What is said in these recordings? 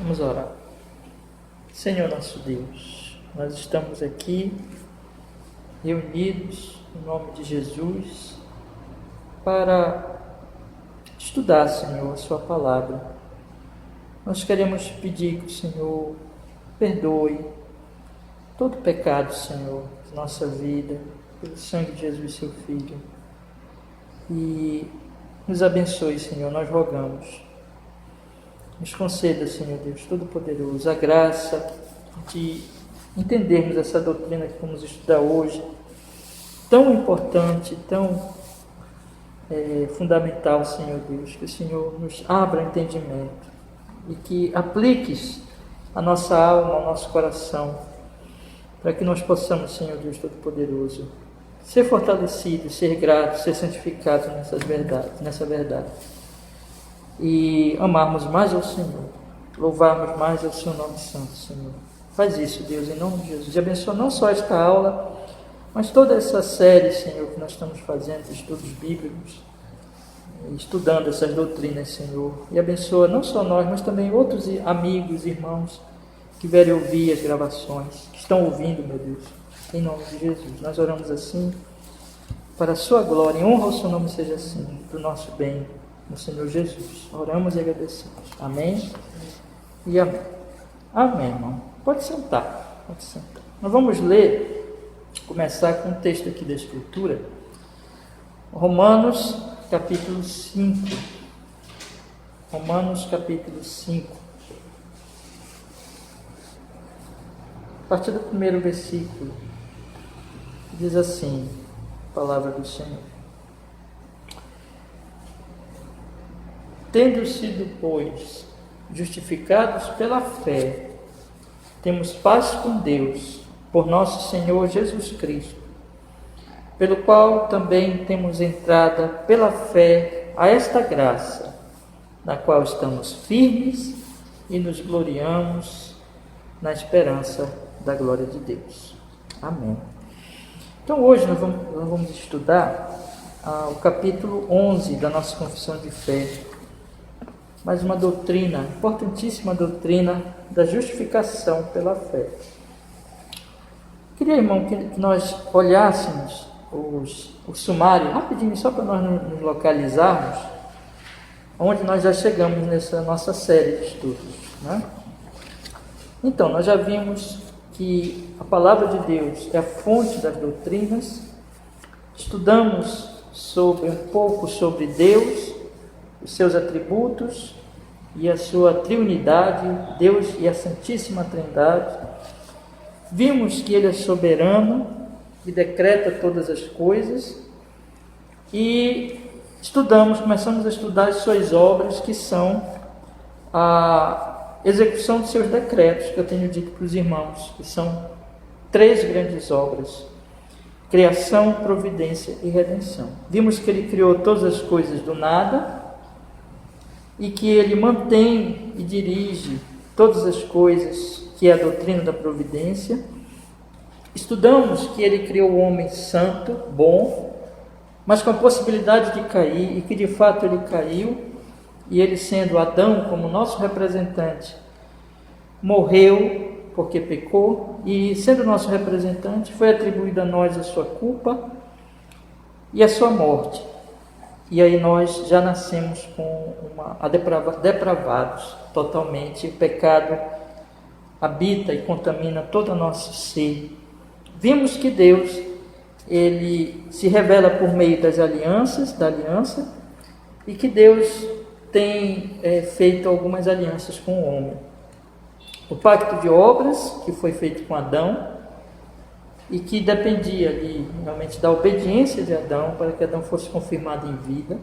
Vamos orar. Senhor nosso Deus, nós estamos aqui reunidos em nome de Jesus para estudar, Senhor, a sua palavra. Nós queremos pedir que o Senhor perdoe todo pecado, Senhor, de nossa vida, pelo sangue de Jesus, seu Filho. E nos abençoe, Senhor, nós rogamos. Nos conceda, Senhor Deus Todo-Poderoso, a graça de entendermos essa doutrina que vamos estudar hoje, tão importante, tão fundamental, Senhor Deus, que o Senhor nos abra entendimento e que apliques a nossa alma, ao nosso coração, para que nós possamos, Senhor Deus Todo-Poderoso, ser fortalecidos, ser gratos, ser santificados nessa verdade. E amarmos mais ao Senhor, louvarmos mais ao seu nome santo, Senhor. Faz isso, Deus, em nome de Jesus. E abençoa não só esta aula, mas toda essa série, Senhor, que nós estamos fazendo, estudos bíblicos, estudando essas doutrinas, Senhor. E abençoa não só nós, mas também outros amigos, irmãos, que vierem ouvir as gravações, que estão ouvindo, meu Deus, em nome de Jesus. Nós oramos assim, para a sua glória, em honra ao seu nome seja assim, para o nosso bem, no Senhor Jesus. Oramos e agradecemos. Amém e amém. Amém, irmão. Pode sentar. Nós vamos começar com um texto aqui da Escritura. Romanos, capítulo 5. Romanos, capítulo 5. A partir do primeiro versículo, diz assim, a palavra do Senhor. Tendo sido, pois, justificados pela fé, temos paz com Deus, por nosso Senhor Jesus Cristo, pelo qual também temos entrada pela fé a esta graça, na qual estamos firmes e nos gloriamos na esperança da glória de Deus. Amém. Então hoje nós vamos estudar o capítulo 11 da nossa Confissão de Fé. Mais uma doutrina, importantíssima doutrina da justificação pela fé. Queria, irmão, que nós olhássemos o sumário, rapidinho, só para nós nos localizarmos, onde nós já chegamos nessa nossa série de estudos, né? Então, nós já vimos que a palavra de Deus é a fonte das doutrinas, estudamos um pouco sobre Deus, os seus atributos e a sua triunidade, Deus e a Santíssima Trindade. Vimos que Ele é soberano e decreta todas as coisas e começamos a estudar as suas obras, que são a execução de seus decretos, que eu tenho dito para os irmãos, que são 3 grandes obras: criação, providência e redenção. Vimos que Ele criou todas as coisas do nada, e que Ele mantém e dirige todas as coisas, que é a doutrina da providência. Estudamos que Ele criou o homem santo, bom, mas com a possibilidade de cair, e que de fato ele caiu, e ele, sendo Adão como nosso representante, morreu porque pecou, e sendo nosso representante, foi atribuída a nós a sua culpa e a sua morte. E aí nós já nascemos depravados totalmente. O pecado habita e contamina todo o nosso ser. Vimos que Deus, Ele se revela por meio da aliança, e que Deus tem feito algumas alianças com o homem. O pacto de obras, que foi feito com Adão, e que dependia ali realmente da obediência de Adão, para que Adão fosse confirmado em vida,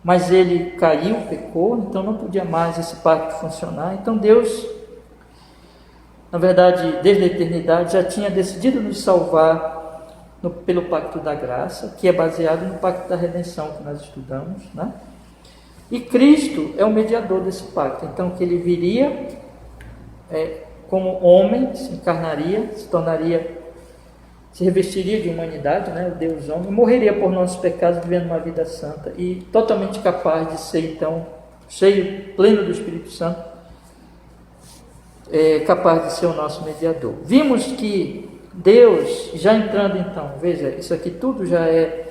mas ele caiu, pecou, então não podia mais esse pacto funcionar. Então Deus, na verdade, desde a eternidade, já tinha decidido nos salvar pelo pacto da graça, que é baseado no pacto da redenção que nós estudamos, né? E Cristo é o mediador desse pacto, então que ele viria como homem, se encarnaria, se revestiria de humanidade, né, o Deus homem, morreria por nossos pecados, vivendo uma vida santa e totalmente capaz de ser, então, cheio, pleno do Espírito Santo, capaz de ser o nosso mediador. Vimos que Deus, já entrando então, veja, isso aqui tudo já é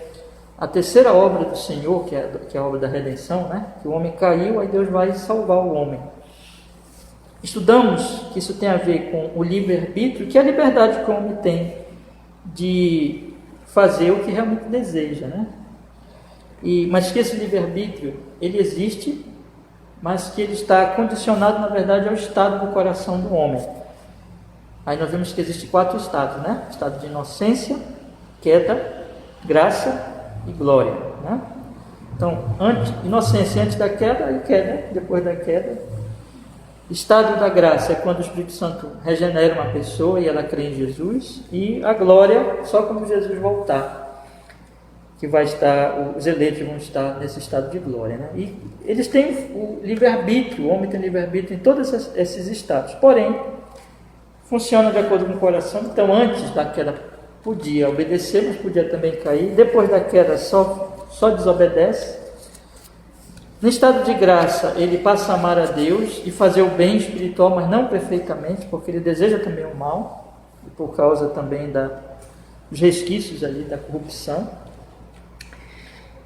a terceira obra do Senhor, que é a obra da redenção, né? Que o homem caiu, aí Deus vai salvar o homem. Estudamos que isso tem a ver com o livre-arbítrio, que é a liberdade que o homem tem de fazer o que realmente deseja, né? Mas que esse livre-arbítrio, ele existe, mas que ele está condicionado, na verdade, ao estado do coração do homem. Aí nós vemos que existem 4 estados, né? Estado de inocência, queda, graça e glória, né? Então, inocência antes da queda e queda depois da queda. Estado da graça é quando o Espírito Santo regenera uma pessoa e ela crê em Jesus. E a glória só quando Jesus voltar, que vai estar, os eleitos vão estar nesse estado de glória, né? E eles têm o livre-arbítrio, o homem tem livre-arbítrio em todos esses estados. Porém, funciona de acordo com o coração. Então, antes da queda podia obedecer, mas podia também cair. Depois da queda só desobedece. No estado de graça, ele passa a amar a Deus e fazer o bem espiritual, mas não perfeitamente, porque ele deseja também o mal, e por causa também dos resquícios ali da corrupção.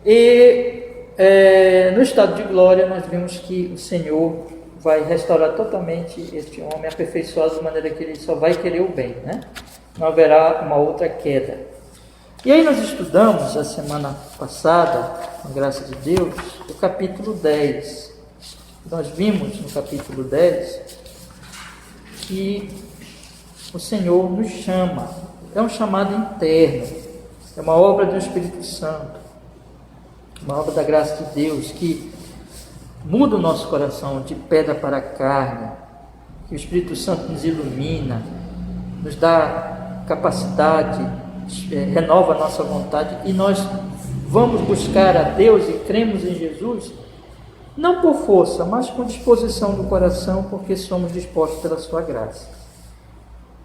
E no estado de glória, nós vimos que o Senhor vai restaurar totalmente este homem, aperfeiçoado de maneira que ele só vai querer o bem, né? Não haverá uma outra queda. E aí nós estudamos a semana passada, com a graça de Deus, o capítulo 10. Nós vimos no capítulo 10 que o Senhor nos chama. É um chamado interno, é uma obra do Espírito Santo, uma obra da graça de Deus que muda o nosso coração de pedra para carne, que o Espírito Santo nos ilumina, nos dá capacidade, renova a nossa vontade, e nós vamos buscar a Deus e cremos em Jesus, não por força, mas com disposição do coração, porque somos dispostos pela sua graça.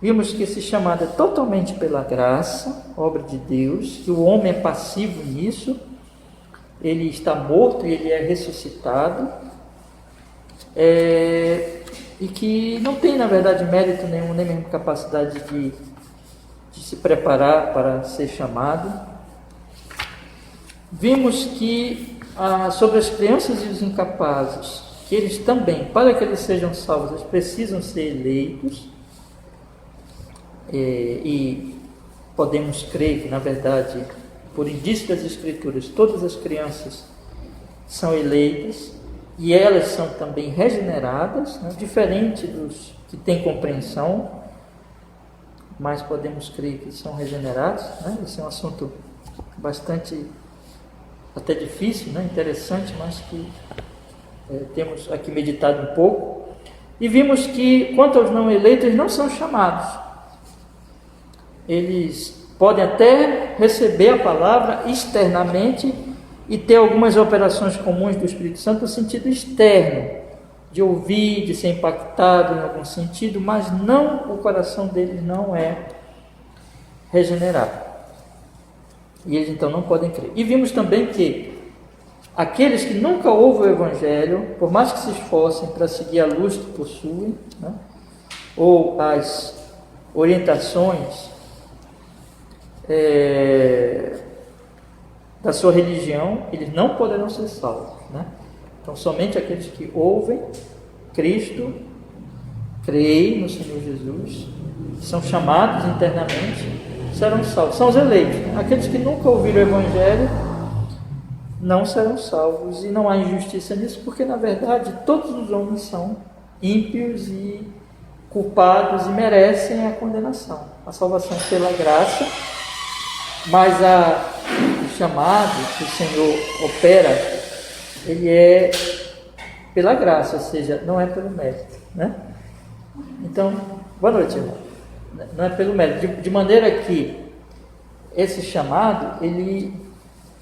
Vimos que esse chamado é totalmente pela graça, obra de Deus, que o homem é passivo nisso, ele está morto e ele é ressuscitado, e que não tem, na verdade, mérito nenhum, nem mesmo capacidade de se preparar para ser chamado. Vimos que sobre as crianças e os incapazes, que eles também, para que eles sejam salvos, eles precisam ser eleitos, e podemos crer que, na verdade, por indício das Escrituras, todas as crianças são eleitas e elas são também regeneradas, né? Diferente dos que têm compreensão, mas podemos crer que são regenerados, né? Esse é um assunto bastante até difícil, né? Interessante, mas que temos aqui meditado um pouco. E vimos que, quanto aos não eleitos, eles não são chamados. Eles podem até receber a palavra externamente e ter algumas operações comuns do Espírito Santo no sentido externo, de ouvir, de ser impactado em algum sentido, mas não, o coração deles não é regenerado. E eles então não podem crer. E vimos também que aqueles que nunca ouvem o Evangelho, por mais que se esforcem para seguir a luz que possuem, né, ou as orientações da sua religião, eles não poderão ser salvos, né? Então, somente aqueles que ouvem Cristo, creem no Senhor Jesus, são chamados internamente, serão salvos. São os eleitos, né? Aqueles que nunca ouviram o Evangelho não serão salvos, e não há injustiça nisso, porque, na verdade, todos os homens são ímpios e culpados e merecem a condenação. A salvação é pela graça, mas o chamado que o Senhor opera, ele é pela graça, ou seja, não é pelo mérito, né? Então, boa noite, irmão. Não é pelo mérito, de maneira que esse chamado, ele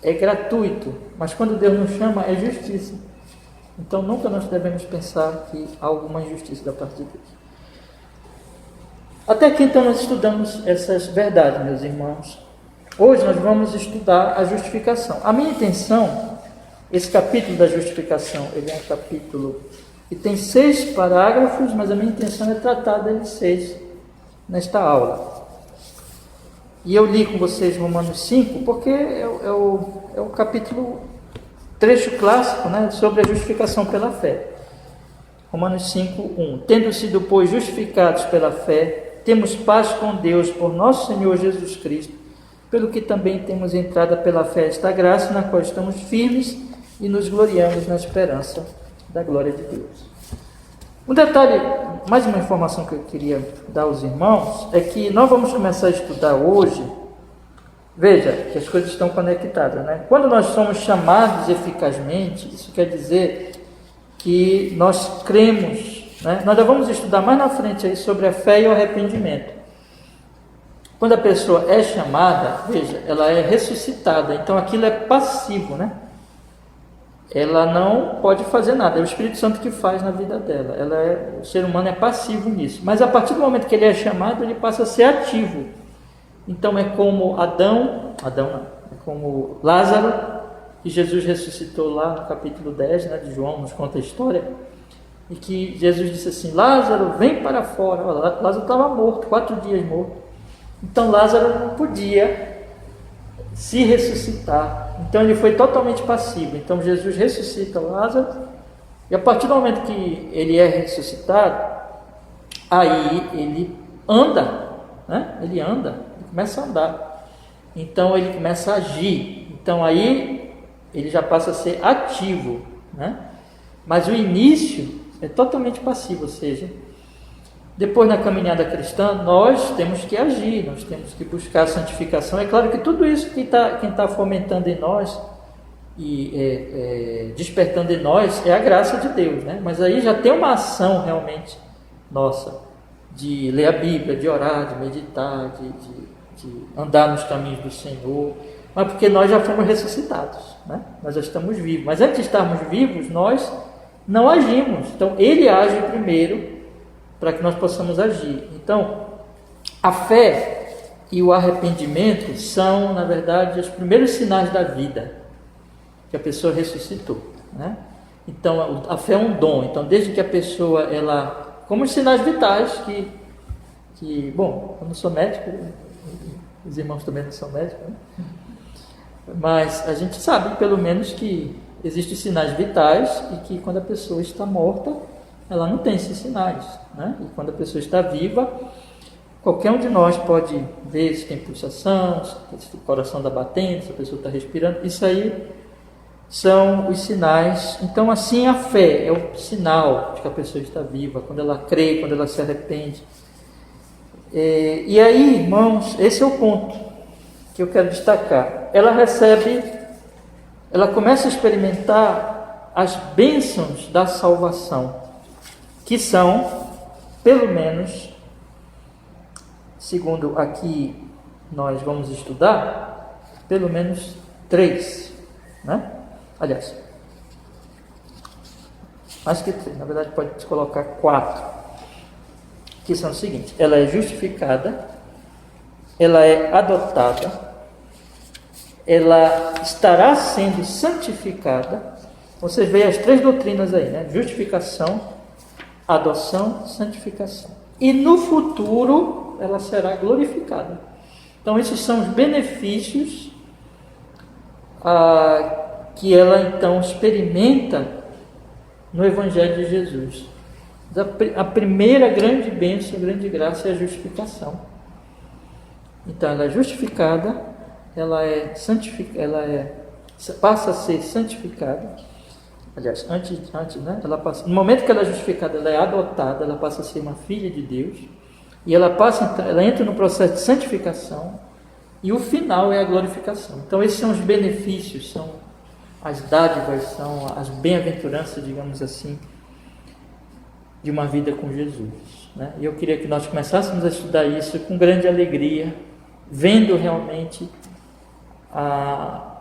é gratuito, mas quando Deus nos chama, é justiça. Então, nunca nós devemos pensar que há alguma injustiça da parte de Deus. Até aqui, então, nós estudamos essas verdades, meus irmãos. Hoje nós vamos estudar a justificação. A minha intenção, esse capítulo da justificação, ele é um capítulo E tem 6 parágrafos, mas a minha intenção é tratar deles 6 nesta aula. E eu li com vocês Romanos 5, porque é o capítulo, trecho clássico, né, sobre a justificação pela fé. Romanos 5, 1. Tendo sido, pois, justificados pela fé, temos paz com Deus por nosso Senhor Jesus Cristo, pelo que também temos entrada pela fé esta graça, na qual estamos firmes e nos gloriamos na esperança da glória de Deus. Um detalhe, mais uma informação que eu queria dar aos irmãos, é que nós vamos começar a estudar hoje, veja que as coisas estão conectadas, né? Quando nós somos chamados eficazmente, isso quer dizer que nós cremos, né? Nós já vamos estudar mais na frente aí sobre a fé e o arrependimento. Quando a pessoa é chamada, veja, ela é ressuscitada, então aquilo é passivo, né? Ela não pode fazer nada, é o Espírito Santo que faz na vida dela. O ser humano é passivo nisso. Mas a partir do momento que ele é chamado, ele passa a ser ativo. Então é como Adão não, é como Lázaro, que Jesus ressuscitou lá no capítulo 10, né, de João, nos conta a história, e que Jesus disse assim: Lázaro, vem para fora. Lázaro estava morto, 4 dias morto. Então Lázaro não podia se ressuscitar, então ele foi totalmente passivo. Então Jesus ressuscita Lázaro, e a partir do momento que ele é ressuscitado, aí ele anda, né? Ele começa a andar, então ele começa a agir, então aí ele já passa a ser ativo, né? Mas o início é totalmente passivo, ou seja, depois na caminhada cristã nós temos que agir, nós temos que buscar a santificação. É claro que tudo isso quem está fomentando em nós e despertando em nós é a graça de Deus, né? Mas aí já tem uma ação realmente nossa, de ler a Bíblia, de orar, de meditar, de andar nos caminhos do Senhor, mas porque nós já fomos ressuscitados, né? Nós já estamos vivos, mas antes de estarmos vivos nós não agimos, então Ele age primeiro para que nós possamos agir. Então, a fé e o arrependimento são, na verdade, os primeiros sinais da vida que a pessoa ressuscitou, né? Então, a fé é um dom. Então, desde que a pessoa, como os sinais vitais bom, eu não sou médico, os irmãos também não são médicos, né? Mas a gente sabe, pelo menos, que existem sinais vitais e que quando a pessoa está morta, ela não tem esses sinais, né? E quando a pessoa está viva, qualquer um de nós pode ver se tem pulsação, se o coração está batendo, se a pessoa está respirando. Isso aí são os sinais. Então, assim, a fé é o sinal de que a pessoa está viva, quando ela crê, quando ela se arrepende. E aí, irmãos, esse é o ponto que eu quero destacar. Ela começa a experimentar as bênçãos da salvação, que são, pelo menos, segundo aqui nós vamos estudar, pelo menos 3, né? Aliás, mais que 3, na verdade pode se colocar 4, que são os seguintes: ela é justificada, ela é adotada, ela estará sendo santificada. Vocês veem as 3 doutrinas aí, né? Justificação, adoção, santificação. E no futuro ela será glorificada. Então esses são os benefícios que ela então experimenta no Evangelho de Jesus. A primeira grande bênção, grande graça é a justificação. Então ela é justificada, ela passa a ser santificada. Aliás, antes, né? No momento que ela é justificada, ela é adotada, ela passa a ser uma filha de Deus, e ela entra no processo de santificação, e o final é a glorificação. Então esses são os benefícios, são as dádivas, são as bem-aventuranças, digamos assim, de uma vida com Jesus, né? E eu queria que nós começássemos a estudar isso com grande alegria, vendo realmente a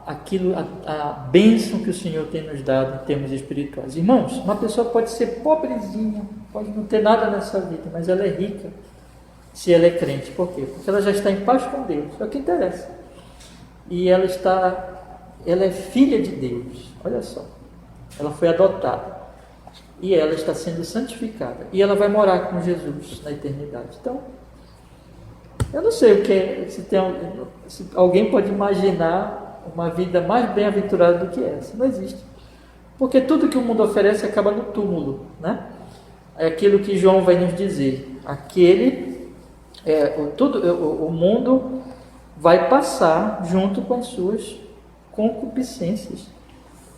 bênção que o Senhor tem nos dado em termos espirituais. Irmãos, uma pessoa pode ser pobrezinha, pode não ter nada nessa vida, mas ela é rica se ela é crente. Por quê? Porque ela já está em paz com Deus, é o que interessa. E ela é filha de Deus, olha só, ela foi adotada. e ela está sendo santificada, e ela vai morar com Jesus na eternidade. Então, eu não sei o que é, se alguém pode imaginar uma vida mais bem-aventurada do que essa. Não existe. Porque tudo que o mundo oferece acaba no túmulo, né? É aquilo que João vai nos dizer. O mundo vai passar junto com as suas concupiscências,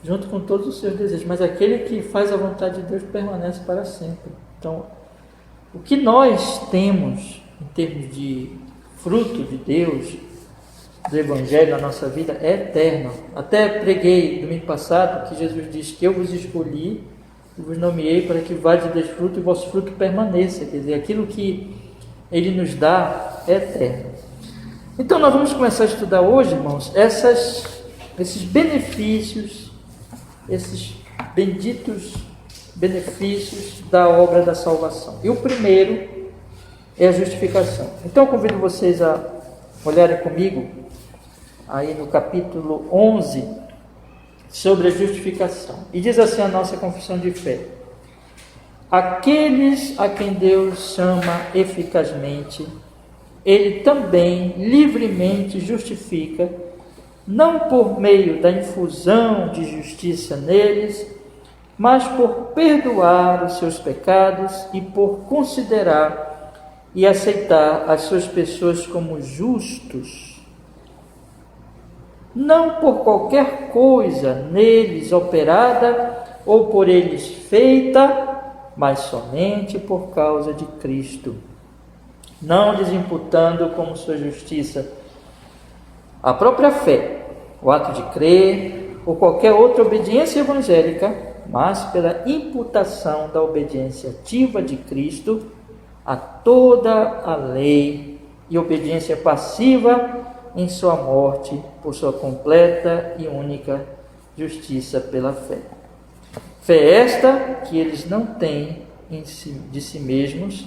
junto com todos os seus desejos, mas aquele que faz a vontade de Deus permanece para sempre. Então, o que nós temos em termos de fruto de Deus, do Evangelho na nossa vida, é eterno. Até preguei domingo passado que Jesus disse que eu vos escolhi e vos nomeei para que vades e deis fruto e o vosso fruto permaneça. Quer dizer, aquilo que Ele nos dá é eterno. Então nós vamos começar a estudar hoje, irmãos, esses benefícios, esses benditos benefícios da obra da salvação. E o primeiro é a justificação. Então eu convido vocês a olharem comigo aí no capítulo 11 sobre a justificação. E diz assim a nossa confissão de fé: aqueles a quem Deus chama eficazmente, Ele também livremente justifica, não por meio da infusão de justiça neles, mas por perdoar os seus pecados e por considerar e aceitar as suas pessoas como justos, não por qualquer coisa neles operada ou por eles feita, mas somente por causa de Cristo, não lhes imputando como sua justiça a própria fé, o ato de crer ou qualquer outra obediência evangélica, mas pela imputação da obediência ativa de Cristo a toda a lei e obediência passiva em sua morte por sua completa e única justiça pela fé. Fé esta que eles não têm de si mesmos,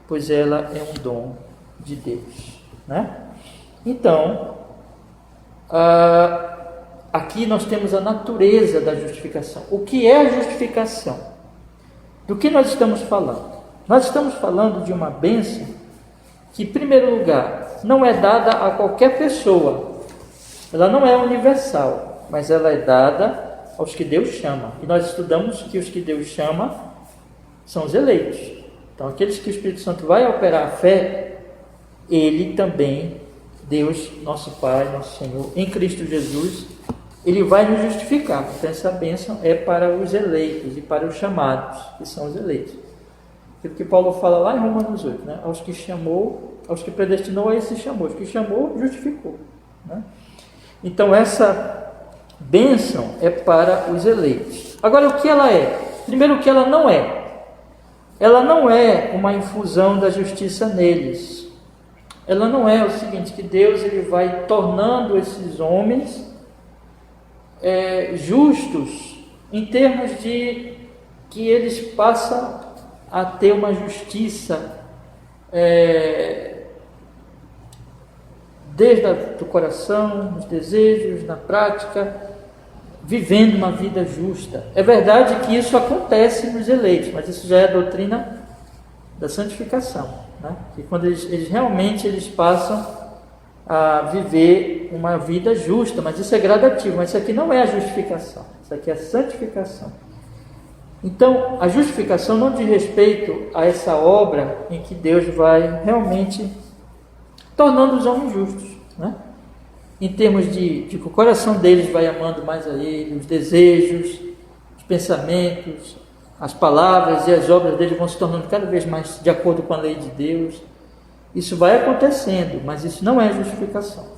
pois ela é um dom de Deus, né? Então, aqui nós temos a natureza da justificação. O que é a justificação? Do que nós estamos falando? Nós estamos falando de uma bênção que, em primeiro lugar, não é dada a qualquer pessoa. Ela não é universal, mas ela é dada aos que Deus chama. E nós estudamos que os que Deus chama são os eleitos. Então, aqueles que o Espírito Santo vai operar a fé, Ele também, Deus, nosso Pai, nosso Senhor, em Cristo Jesus, Ele vai nos justificar. Então, essa bênção é para os eleitos e para os chamados, que são os eleitos. Aquilo que Paulo fala lá em Romanos 8, né? Aos que chamou, aos que predestinou, a esse chamou. Os que chamou, justificou, né? Então, essa bênção é para os eleitos. Agora, o que ela é? Primeiro, o que ela não é. Ela não é uma infusão da justiça neles. Ela não é o seguinte, que Deus ele vai tornando esses homens justos em termos de que eles passam a ter uma justiça desde o coração, nos desejos, na prática, vivendo uma vida justa. É verdade que isso acontece nos eleitos, mas isso já é a doutrina da santificação, né? Que quando eles realmente passam a viver uma vida justa, mas isso é gradativo, mas isso aqui não é a justificação, isso aqui é a santificação. Então, a justificação não diz respeito a essa obra em que Deus vai realmente tornando os homens justos, né? Em termos de que o coração deles vai amando mais a Ele, os desejos, os pensamentos, as palavras e as obras deles vão se tornando cada vez mais de acordo com a lei de Deus. Isso vai acontecendo, mas isso não é justificação.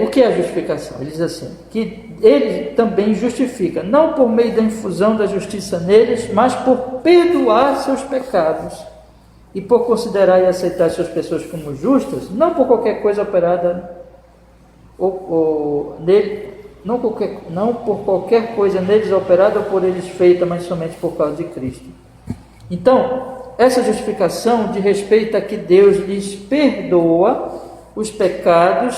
O que é a justificação? Ele diz assim, que Ele também justifica, não por meio da infusão da justiça neles, mas por perdoar seus pecados e por considerar e aceitar suas pessoas como justas, não por qualquer coisa operada nele, não por qualquer coisa neles operada ou por eles feita, mas somente por causa de Cristo. Então, essa justificação diz respeito a que Deus lhes perdoa os pecados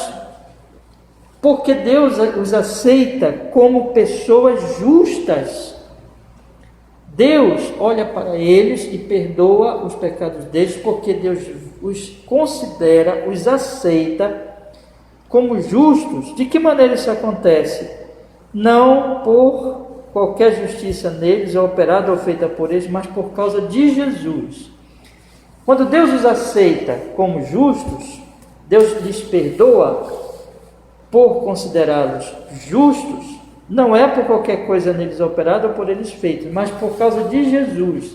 porque Deus os aceita como pessoas justas. Deus olha para eles e perdoa os pecados deles, porque Deus os considera, os aceita como justos. De que maneira isso acontece? Não por qualquer justiça neles, ou operada ou feita por eles, mas por causa de Jesus. Quando Deus os aceita como justos, Deus lhes perdoa por considerá-los justos, não é por qualquer coisa neles operada ou por eles feita, mas por causa de Jesus.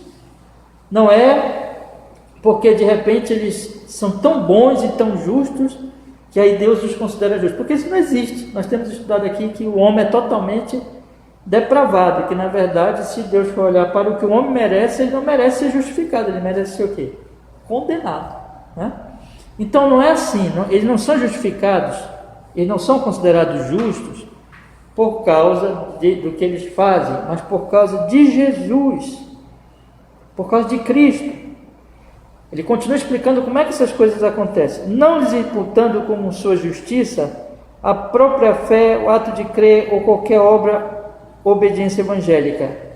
Não é porque de repente eles são tão bons e tão justos que aí Deus os considera justos, porque isso não existe. Nós temos estudado aqui que o homem é totalmente depravado, e que na verdade, se Deus for olhar para o que o homem merece, ele não merece ser justificado, ele merece ser o quê? Condenado, né? Então não é assim, eles não são justificados, eles não são considerados justos por causa do que eles fazem, mas por causa de Jesus, por causa de Cristo. Ele continua explicando como é que essas coisas acontecem, não lhes imputando como sua justiça a própria fé, o ato de crer ou qualquer obediência evangélica.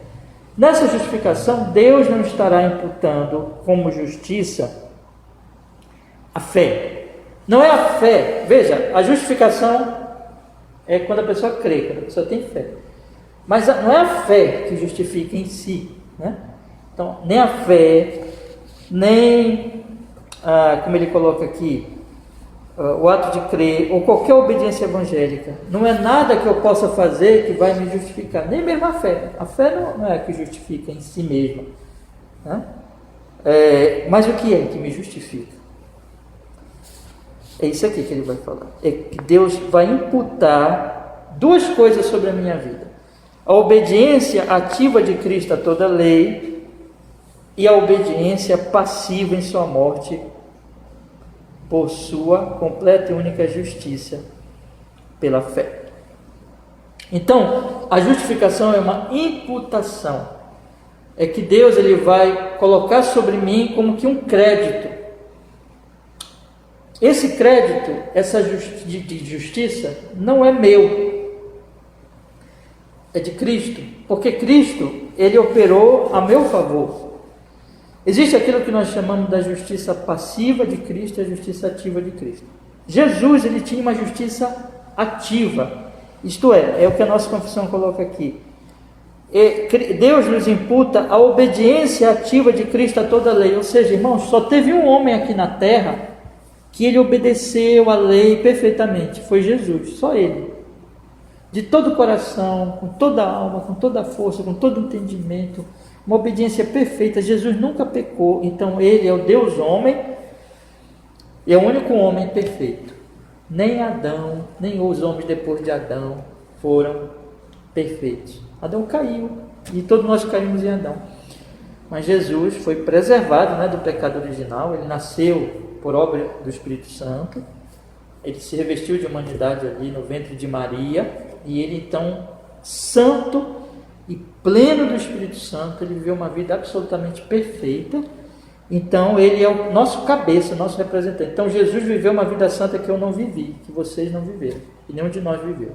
Nessa justificação, Deus não estará imputando como justiça a fé. Não é a fé, veja, a justificação é quando a pessoa crê, quando a pessoa tem fé. Mas não é a fé que justifica em si, né? Então, nem a fé, nem, como ele coloca aqui, o ato de crer, ou qualquer obediência evangélica, não é nada que eu possa fazer que vai me justificar, nem mesmo a fé. A fé não é a que justifica em si mesma, né? Mas o que é que me justifica? É isso aqui que ele vai falar. É que Deus vai imputar duas coisas sobre a minha vida: a obediência ativa de Cristo a toda lei e a obediência passiva em sua morte por sua completa e única justiça pela fé. Então, a justificação é uma imputação. É que Deus ele vai colocar sobre mim como que um crédito. Esse crédito, essa de justiça, não é meu, é de Cristo, porque Cristo, ele operou a meu favor. Existe aquilo que nós chamamos da justiça passiva de Cristo e a justiça ativa de Cristo. Jesus, ele tinha uma justiça ativa, isto é o que a nossa confissão coloca aqui. Deus nos imputa a obediência ativa de Cristo a toda a lei, ou seja, irmãos, só teve um homem aqui na terra que ele obedeceu a lei perfeitamente, foi Jesus, só ele, de todo o coração, com toda a alma, com toda a força, com todo o entendimento, uma obediência perfeita. Jesus nunca pecou, então ele é o Deus homem, e é o único homem perfeito. Nem Adão, nem os homens depois de Adão foram perfeitos. Adão caiu, e todos nós caímos em Adão, mas Jesus foi preservado, né, do pecado original. Ele nasceu por obra do Espírito Santo, ele se revestiu de humanidade ali no ventre de Maria, e ele então, santo e pleno do Espírito Santo, ele viveu uma vida absolutamente perfeita. Então ele é o nosso cabeça, o nosso representante. Então Jesus viveu uma vida santa que eu não vivi, que vocês não viveram, e nenhum de nós viveu.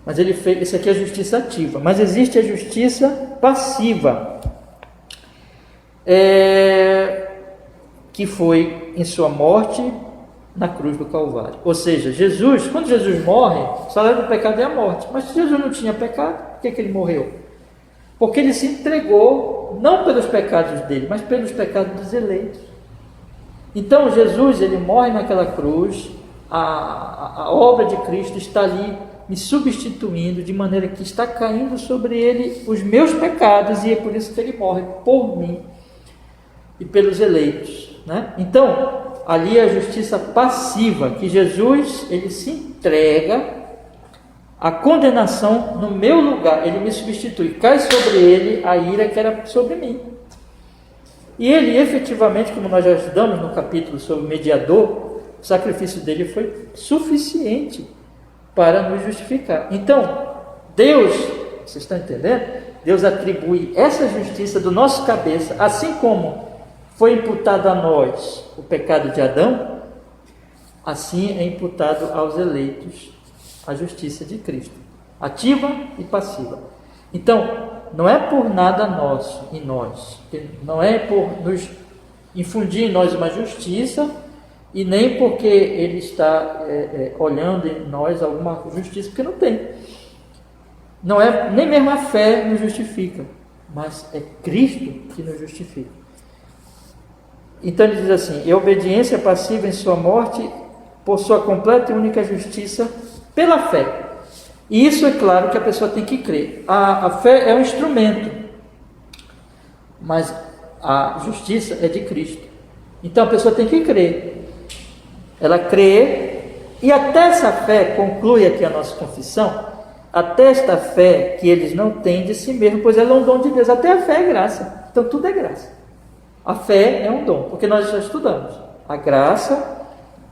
Mas ele fez, isso aqui é a justiça ativa, mas existe a justiça passiva, que foi em sua morte na cruz do Calvário. Ou seja, Jesus, quando Jesus morre, o salário do pecado é a morte. Mas se Jesus não tinha pecado, por que ele morreu? Porque ele se entregou, não pelos pecados dele, mas pelos pecados dos eleitos. Então Jesus, ele morre naquela cruz, a obra de Cristo está ali me substituindo, de maneira que está caindo sobre ele os meus pecados, e é por isso que ele morre, por mim e pelos eleitos, né? Então, ali é a justiça passiva, que Jesus, ele se entrega à condenação no meu lugar, ele me substitui, cai sobre ele a ira que era sobre mim. E ele efetivamente, como nós já estudamos no capítulo sobre o mediador, o sacrifício dele foi suficiente para nos justificar. Então, Deus, vocês estão entendendo? Deus atribui essa justiça do nosso cabeça, assim como foi imputado a nós o pecado de Adão, assim é imputado aos eleitos a justiça de Cristo, ativa e passiva. Então, não é por nada nosso em nós, não é por nos infundir em nós uma justiça, e nem porque Ele está olhando em nós alguma justiça, porque não tem. Não é, nem mesmo a fé nos justifica, mas é Cristo que nos justifica. Então ele diz assim: e a obediência passiva em sua morte, por sua completa e única justiça, pela fé. E isso é claro que a pessoa tem que crer. A fé é um instrumento, mas a justiça é de Cristo. Então a pessoa tem que crer. Ela crê, e até essa fé, conclui aqui a nossa confissão, até esta fé que eles não têm de si mesmo, pois ela é um dom de Deus. Até a fé é graça. Então tudo é graça. A fé é um dom, porque nós já estudamos. A graça,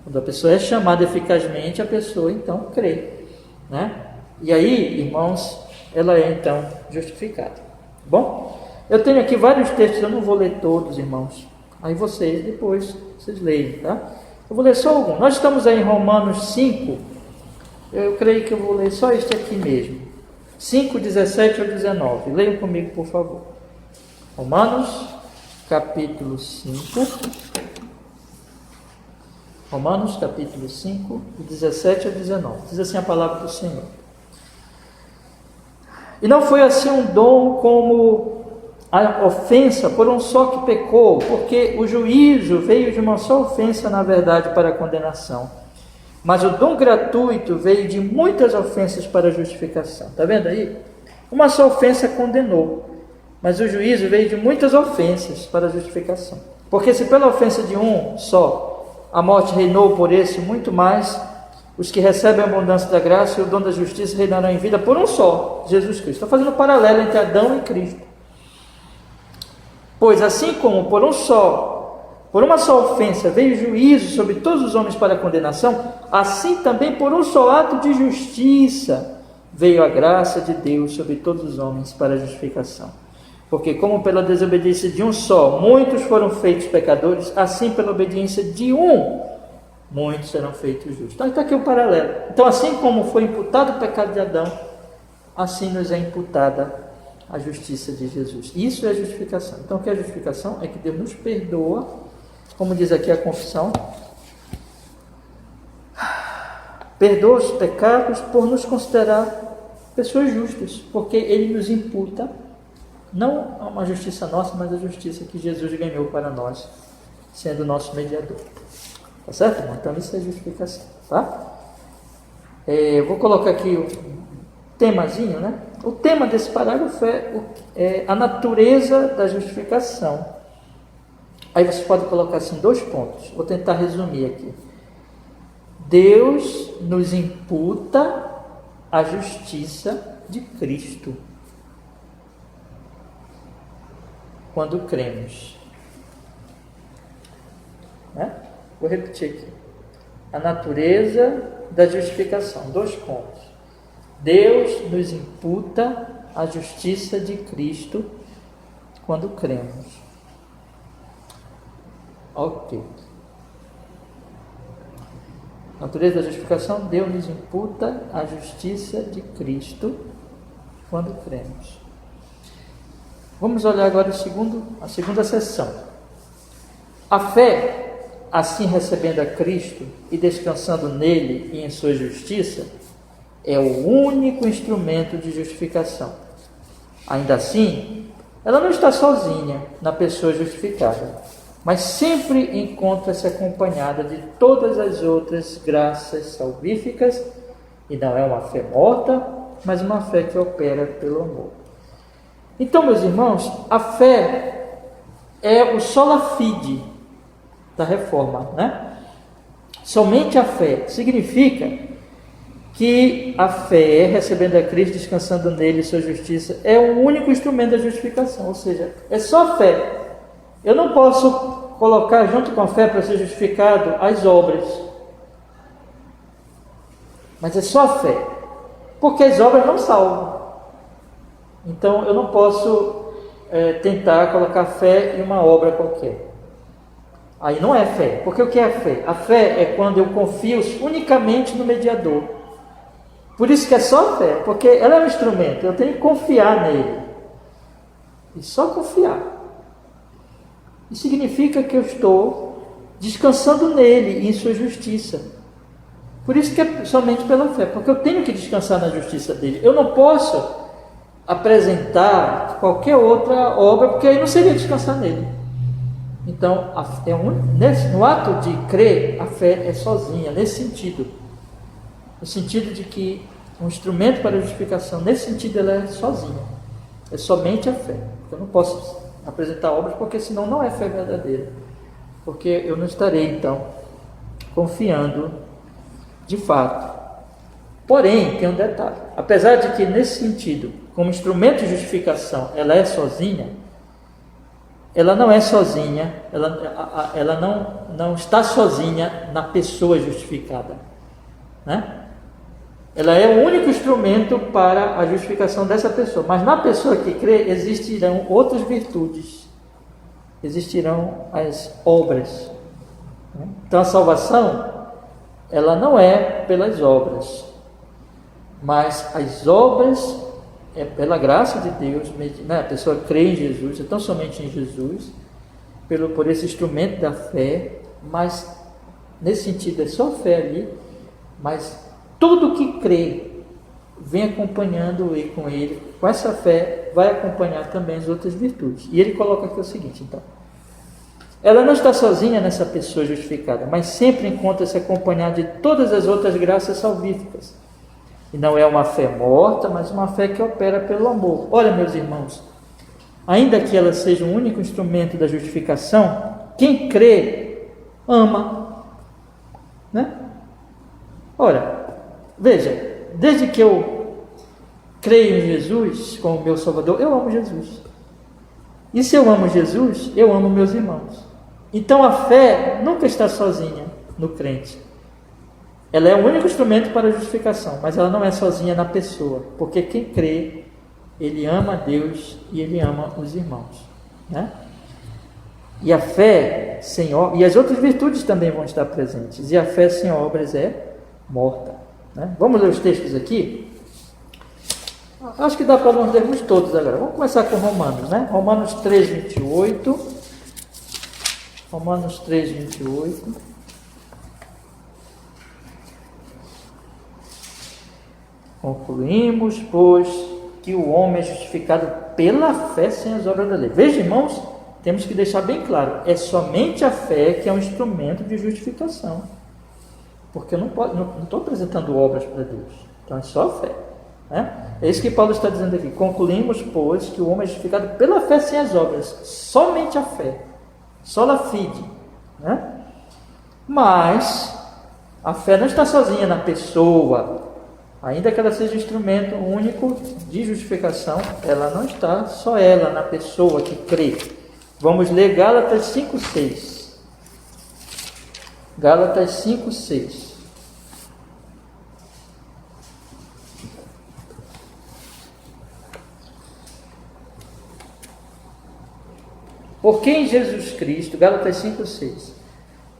quando a pessoa é chamada eficazmente, a pessoa então crê, né? E aí, irmãos, ela é então justificada. Bom, eu tenho aqui vários textos, eu não vou ler todos, irmãos. Aí depois vocês leem, tá? Eu vou ler só algum. Nós estamos aí em Romanos 5. Eu creio que eu vou ler só este aqui mesmo. 5, 17 ao 19. Leiam comigo, por favor. Romanos, capítulo 5. Romanos, capítulo 5, 17 ao 19. Diz assim a palavra do Senhor. E não foi assim um dom como a ofensa por um só que pecou, porque o juízo veio de uma só ofensa, na verdade, para a condenação. Mas o dom gratuito veio de muitas ofensas para a justificação. Está vendo aí? Uma só ofensa condenou, mas o juízo veio de muitas ofensas para a justificação. Porque se pela ofensa de um só a morte reinou por esse, muito mais os que recebem a abundância da graça e o dom da justiça reinarão em vida por um só, Jesus Cristo. Está fazendo um paralelo entre Adão e Cristo. Pois assim como por uma só ofensa veio juízo sobre todos os homens para a condenação, assim também por um só ato de justiça veio a graça de Deus sobre todos os homens para a justificação. Porque como pela desobediência de um só muitos foram feitos pecadores, assim pela obediência de um muitos serão feitos justos. Então está aqui o paralelo. Então assim como foi imputado o pecado de Adão, assim nos é imputada a justiça de Jesus. Isso é a justificação. Então o que é a justificação? É que Deus nos perdoa, como diz aqui a confissão, perdoa os pecados por nos considerar pessoas justas, porque Ele nos imputa não uma justiça nossa, mas a justiça que Jesus ganhou para nós, sendo o nosso mediador. Tá certo, irmão? Então isso é justificação, tá? Vou colocar aqui o temazinho, né? O tema desse parágrafo é a natureza da justificação. Aí você pode colocar assim 2 pontos. Vou tentar resumir aqui. Deus nos imputa a justiça de Cristo quando cremos. Né? Vou repetir aqui. A natureza da justificação. 2 pontos. Deus nos imputa a justiça de Cristo quando cremos. Ok. Natureza da justificação, Deus nos imputa a justiça de Cristo quando cremos. Vamos olhar agora a segunda seção. A fé, assim recebendo a Cristo e descansando nele e em sua justiça, é o único instrumento de justificação. Ainda assim, ela não está sozinha na pessoa justificada, mas sempre encontra-se acompanhada de todas as outras graças salvíficas, e não é uma fé morta, mas uma fé que opera pelo amor. Então, meus irmãos, a fé é o sola fide da reforma, né? Somente a fé significa que a fé, recebendo a Cristo, descansando nele e sua justiça, é o único instrumento da justificação, ou seja, é só a fé. Eu não posso colocar junto com a fé para ser justificado as obras, mas é só a fé, porque as obras não salvam. Então eu não posso tentar colocar fé em uma obra qualquer. Aí não é fé. Porque o que é fé? A fé é quando eu confio unicamente no mediador. Por isso que é só fé, porque ela é um instrumento, eu tenho que confiar nele. E só confiar. Isso significa que eu estou descansando nele e em sua justiça. Por isso que é somente pela fé, porque eu tenho que descansar na justiça dele. Eu não posso apresentar qualquer outra obra, porque aí não seria descansar nele. Então, no ato de crer, a fé é sozinha, nesse sentido. No sentido de que um instrumento para a justificação, nesse sentido, ela é sozinha. É somente a fé. Eu não posso apresentar obras, porque senão não é fé verdadeira. Porque eu não estarei, então, confiando de fato. Porém, tem um detalhe. Apesar de que, nesse sentido, como instrumento de justificação, ela é sozinha, ela não é sozinha, ela não está sozinha na pessoa justificada, né? Ela é o único instrumento para a justificação dessa pessoa, mas na pessoa que crê existirão outras virtudes, existirão as obras, né? Então a salvação, ela não é pelas obras, mas as obras é pela graça de Deus, né? A pessoa crê em Jesus, então somente em Jesus, por esse instrumento da fé, mas nesse sentido é só fé ali, mas tudo que crê vem acompanhando e com ele, com essa fé, vai acompanhar também as outras virtudes. E ele coloca aqui o seguinte, então: ela não está sozinha nessa pessoa justificada, mas sempre encontra-se acompanhada de todas as outras graças salvíficas. E não é uma fé morta, mas uma fé que opera pelo amor. Olha, meus irmãos, ainda que ela seja o único instrumento da justificação, quem crê, ama, né? Ora, veja, desde que eu creio em Jesus como meu Salvador, eu amo Jesus. E se eu amo Jesus, eu amo meus irmãos. Então a fé nunca está sozinha no crente. Ela é o único instrumento para a justificação, mas ela não é sozinha na pessoa, porque quem crê, ele ama a Deus e ele ama os irmãos, né? E a fé sem obras, e as outras virtudes também vão estar presentes, e a fé sem obras é morta, né? Vamos ler os textos aqui? Acho que dá para nós lermos todos agora. Vamos começar com Romanos, né? Romanos 3, 28. Romanos 3, 28. Concluímos, pois, que o homem é justificado pela fé sem as obras da lei. Veja, irmãos, temos que deixar bem claro, é somente a fé que é um instrumento de justificação. Porque eu não estou apresentando obras para Deus. Então é só a fé, né? É isso que Paulo está dizendo aqui. Concluímos, pois, que o homem é justificado pela fé sem as obras. Somente a fé. Sola fide, né? Mas a fé não está sozinha na pessoa. Ainda que ela seja instrumento único de justificação, ela não está só ela na pessoa que crê. Vamos ler Gálatas 5:6. Gálatas 5:6. Porque em Jesus Cristo, Gálatas 5:6.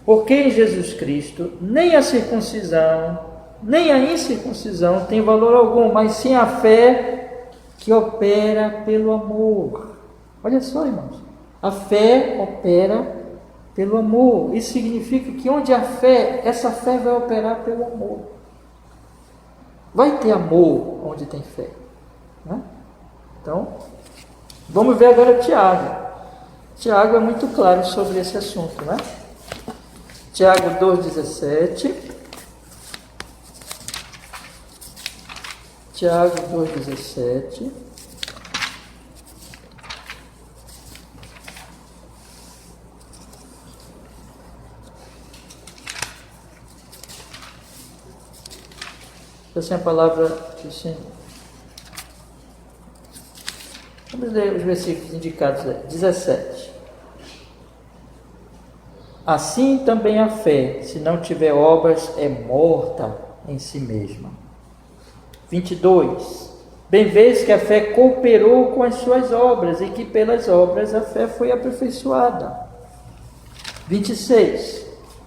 Porque em Jesus Cristo nem a circuncisão nem a incircuncisão tem valor algum, mas sim a fé que opera pelo amor. Olha só, irmãos, a fé opera pelo amor. Isso significa que onde há fé, essa fé vai operar pelo amor. Vai ter amor onde tem fé, né? Então, vamos ver agora Tiago. Tiago é muito claro sobre esse assunto, né? Tiago 2,17. Tiago 2,17. Essa é a palavra do Senhor. Vamos ler os versículos indicados aí. 17. Assim também a fé, se não tiver obras, é morta em si mesma. 22. Bem vês que a fé cooperou com as suas obras e que pelas obras a fé foi aperfeiçoada. 26.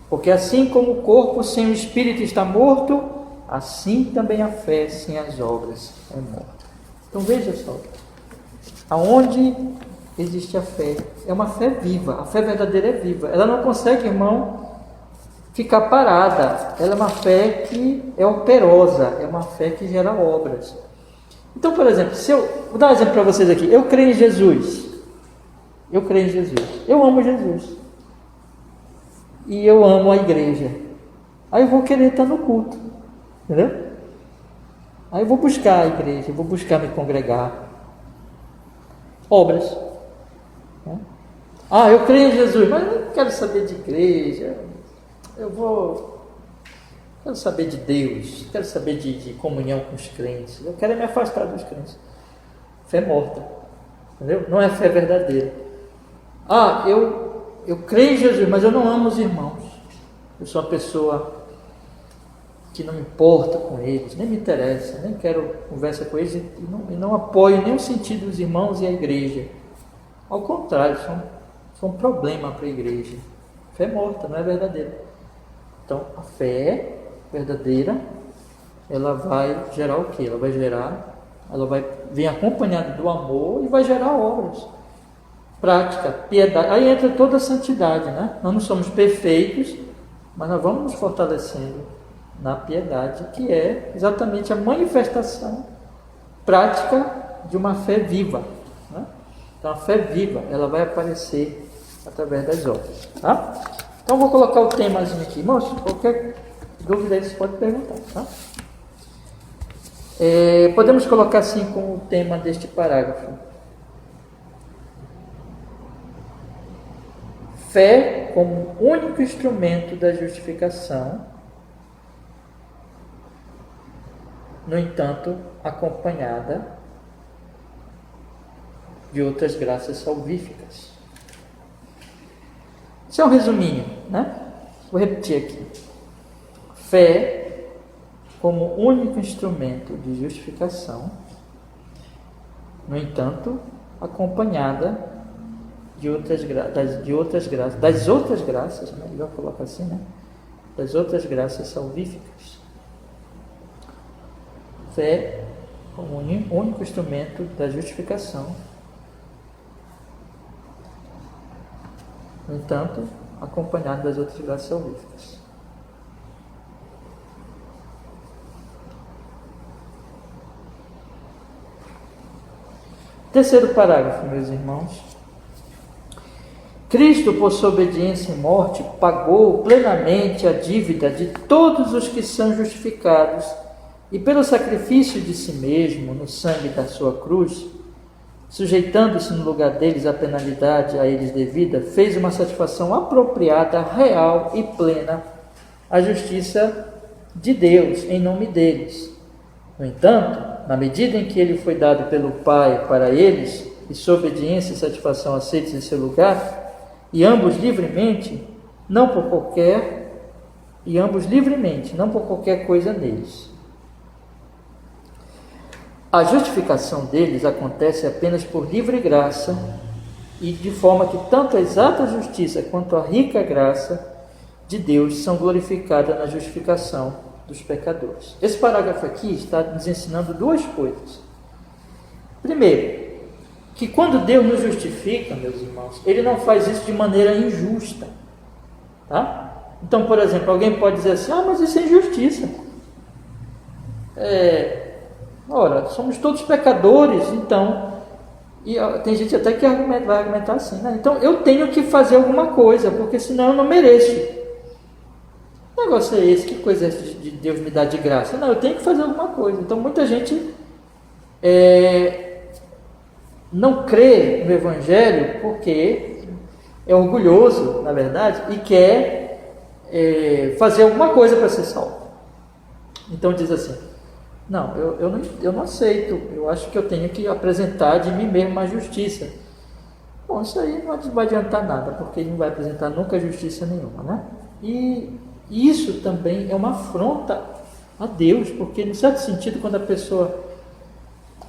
Porque assim como o corpo sem o espírito está morto, assim também a fé sem as obras é morta. Então veja só, aonde existe a fé, é uma fé viva, a fé verdadeira é viva, ela não consegue, irmão, ficar parada, ela é uma fé que é operosa, é uma fé que gera obras. Então, por exemplo, vou dar um exemplo para vocês aqui, eu creio em Jesus, eu amo Jesus, e eu amo a igreja, aí eu vou querer estar no culto, entendeu? Aí eu vou buscar a igreja, eu vou buscar me congregar. Obras. Ah, eu creio em Jesus, mas eu não quero saber de igreja. Quero saber de Deus, quero saber de comunhão com os crentes. Eu quero me afastar dos crentes. Fé morta. Entendeu? Não é fé verdadeira. Ah, eu creio em Jesus, mas eu não amo os irmãos. Eu sou uma pessoa que não me importa com eles, nem me interessa, nem quero conversa com eles e não apoio nem o sentido dos irmãos e a igreja. Ao contrário, são um problema para a igreja. Fé morta, não é verdadeira. Então, a fé verdadeira, ela vai gerar o quê? Ela vai vir acompanhada do amor e vai gerar obras. Prática, piedade. Aí entra toda a santidade, né? Nós não somos perfeitos, mas nós vamos nos fortalecendo na piedade, que é exatamente a manifestação prática de uma fé viva, né? Então a fé viva, ela vai aparecer através das obras, tá? Então vou colocar o temazinho aqui, irmãos, qualquer dúvida aí você pode perguntar, tá? Podemos colocar assim como o tema deste parágrafo: fé como único instrumento da justificação, no entanto, acompanhada de outras graças salvíficas. Isso é um resuminho, né? Vou repetir aqui. Fé como único instrumento de justificação, no entanto, acompanhada de outras graças, das outras graças, né? Melhor colocar assim, né? Das outras graças salvíficas. Fé como único instrumento da justificação, no entanto, acompanhado das outras graças salvíficas. Terceiro parágrafo, meus irmãos. Cristo, por sua obediência e morte, pagou plenamente a dívida de todos os que são justificados, e pelo sacrifício de si mesmo, no sangue da sua cruz, sujeitando-se no lugar deles à penalidade a eles devida, fez uma satisfação apropriada, real e plena à justiça de Deus em nome deles. No entanto, na medida em que ele foi dado pelo Pai para eles, e sua obediência e satisfação aceitos em seu lugar, e ambos livremente, não por qualquer coisa neles. A justificação deles acontece apenas por livre graça, e de forma que tanto a exata justiça quanto a rica graça de Deus são glorificadas na justificação dos pecadores. Esse parágrafo aqui está nos ensinando duas coisas. Primeiro, que quando Deus nos justifica, meus irmãos, Ele não faz isso de maneira injusta, tá? Então, por exemplo, alguém pode dizer assim: mas isso é injustiça. Ora, somos todos pecadores, então, e tem gente até que vai argumentar assim, né? Então eu tenho que fazer alguma coisa, porque senão eu não mereço. Que negócio é esse? Que coisa é essa de Deus me dar de graça? Não, eu tenho que fazer alguma coisa. Então muita gente não crê no Evangelho porque é orgulhoso, na verdade, e quer fazer alguma coisa para ser salvo. Então diz assim: não, eu não aceito, eu acho que eu tenho que apresentar de mim mesmo a justiça. Bom, isso aí não vai adiantar nada, porque ele não vai apresentar nunca justiça nenhuma, né? E isso também é uma afronta a Deus, porque, em certo sentido, quando a pessoa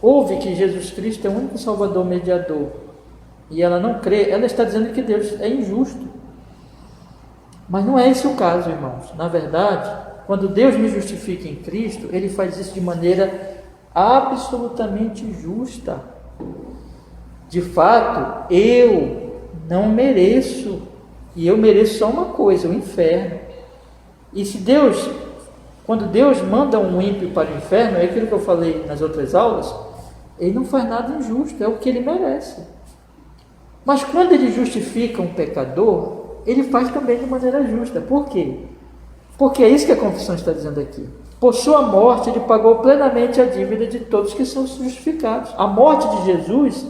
ouve que Jesus Cristo é o único Salvador mediador, e ela não crê, ela está dizendo que Deus é injusto. Mas não é esse o caso, irmãos. Na verdade, quando Deus me justifica em Cristo, Ele faz isso de maneira absolutamente justa. De fato, eu não mereço, e eu mereço só uma coisa, o inferno. E se Deus, quando Deus manda um ímpio para o inferno, é aquilo que eu falei nas outras aulas, Ele não faz nada injusto, é o que ele merece. Mas quando Ele justifica um pecador, Ele faz também de maneira justa. Por quê? Porque é isso que a confissão está dizendo aqui. Por sua morte, Ele pagou plenamente a dívida de todos que são justificados. A morte de Jesus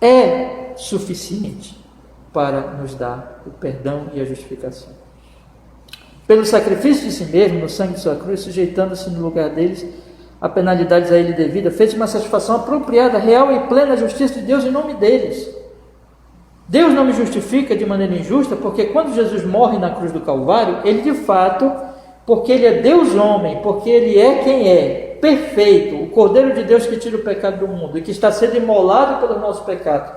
é suficiente para nos dar o perdão e a justificação. Pelo sacrifício de si mesmo, no sangue de sua cruz, sujeitando-se no lugar deles a penalidades a ele devida, fez uma satisfação apropriada, real e plena justiça de Deus em nome deles. Deus não me justifica de maneira injusta, porque quando Jesus morre na cruz do Calvário, Ele de fato, porque Ele é Deus homem, porque Ele é quem é, perfeito, o Cordeiro de Deus que tira o pecado do mundo e que está sendo imolado pelos nossos pecados.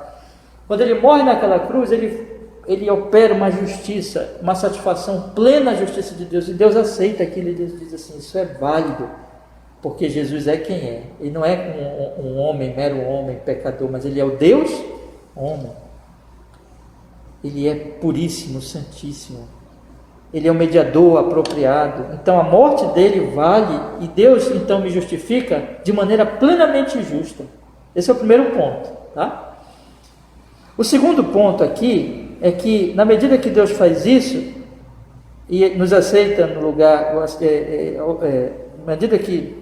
Quando Ele morre naquela cruz, Ele opera uma justiça, uma satisfação plena à justiça de Deus, e Deus aceita aquilo e Deus diz assim, isso é válido, porque Jesus é quem é. Ele não é um homem, mero homem, pecador, mas Ele é o Deus homem. Ele é puríssimo, santíssimo. Ele é o mediador apropriado. Então a morte dele vale, e Deus então me justifica de maneira plenamente justa. Esse é o primeiro ponto, tá? O segundo ponto aqui é que, na medida que Deus faz isso e nos aceita no lugar, na medida que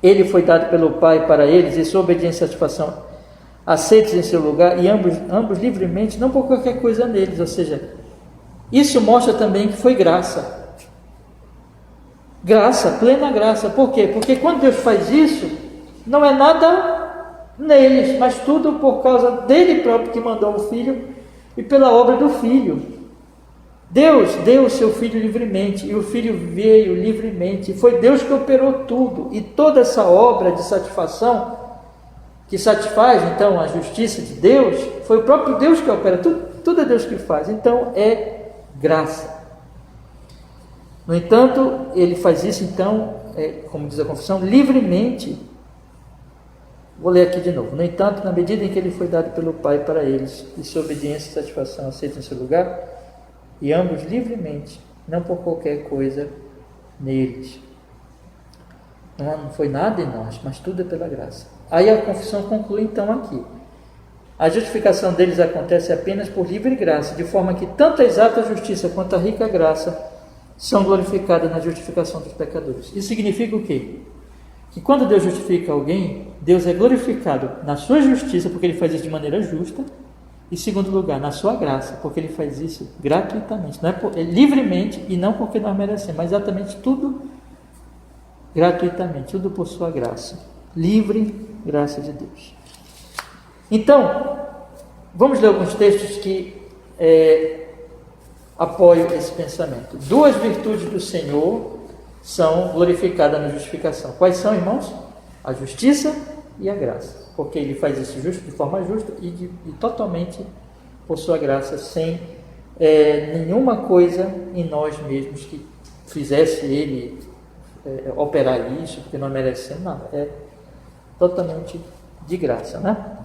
Ele foi dado pelo Pai para eles, e sua obediência e satisfação aceitos em seu lugar, e ambos livremente, não por qualquer coisa neles, ou seja, isso mostra também que foi graça. Graça, plena graça. Por quê? Porque quando Deus faz isso, não é nada neles, mas tudo por causa dele próprio que mandou o Filho e pela obra do Filho. Deus deu o seu Filho livremente, e o Filho veio livremente, e foi Deus que operou tudo, e toda essa obra de satisfação, que satisfaz então a justiça de Deus, foi o próprio Deus que opera, tudo é Deus que faz, então é graça. No entanto, Ele faz isso então, como diz a confissão, livremente. Vou ler aqui de novo. No entanto, na medida em que Ele foi dado pelo Pai para eles, e sua obediência e satisfação aceitam em seu lugar, e ambos livremente, não por qualquer coisa neles. Não foi nada em nós, mas tudo é pela graça. Aí a confissão conclui então aqui. A justificação deles acontece apenas por livre graça, de forma que tanto a exata justiça quanto a rica graça são glorificadas na justificação dos pecadores. Isso significa o quê? Que quando Deus justifica alguém, Deus é glorificado na sua justiça, porque Ele faz isso de maneira justa, e, em segundo lugar, na sua graça, porque Ele faz isso gratuitamente, não é livremente, e não porque nós merecemos, mas exatamente tudo gratuitamente, tudo por sua graça, livre graça de Deus. Então, vamos ler alguns textos que apoiam esse pensamento. Duas virtudes do Senhor são glorificadas na justificação. Quais são, irmãos? A justiça e a graça, porque Ele faz isso justo, de forma justa e totalmente por sua graça, sem nenhuma coisa em nós mesmos que fizesse Ele operar isso, porque não merecemos nada. É totalmente de graça, né?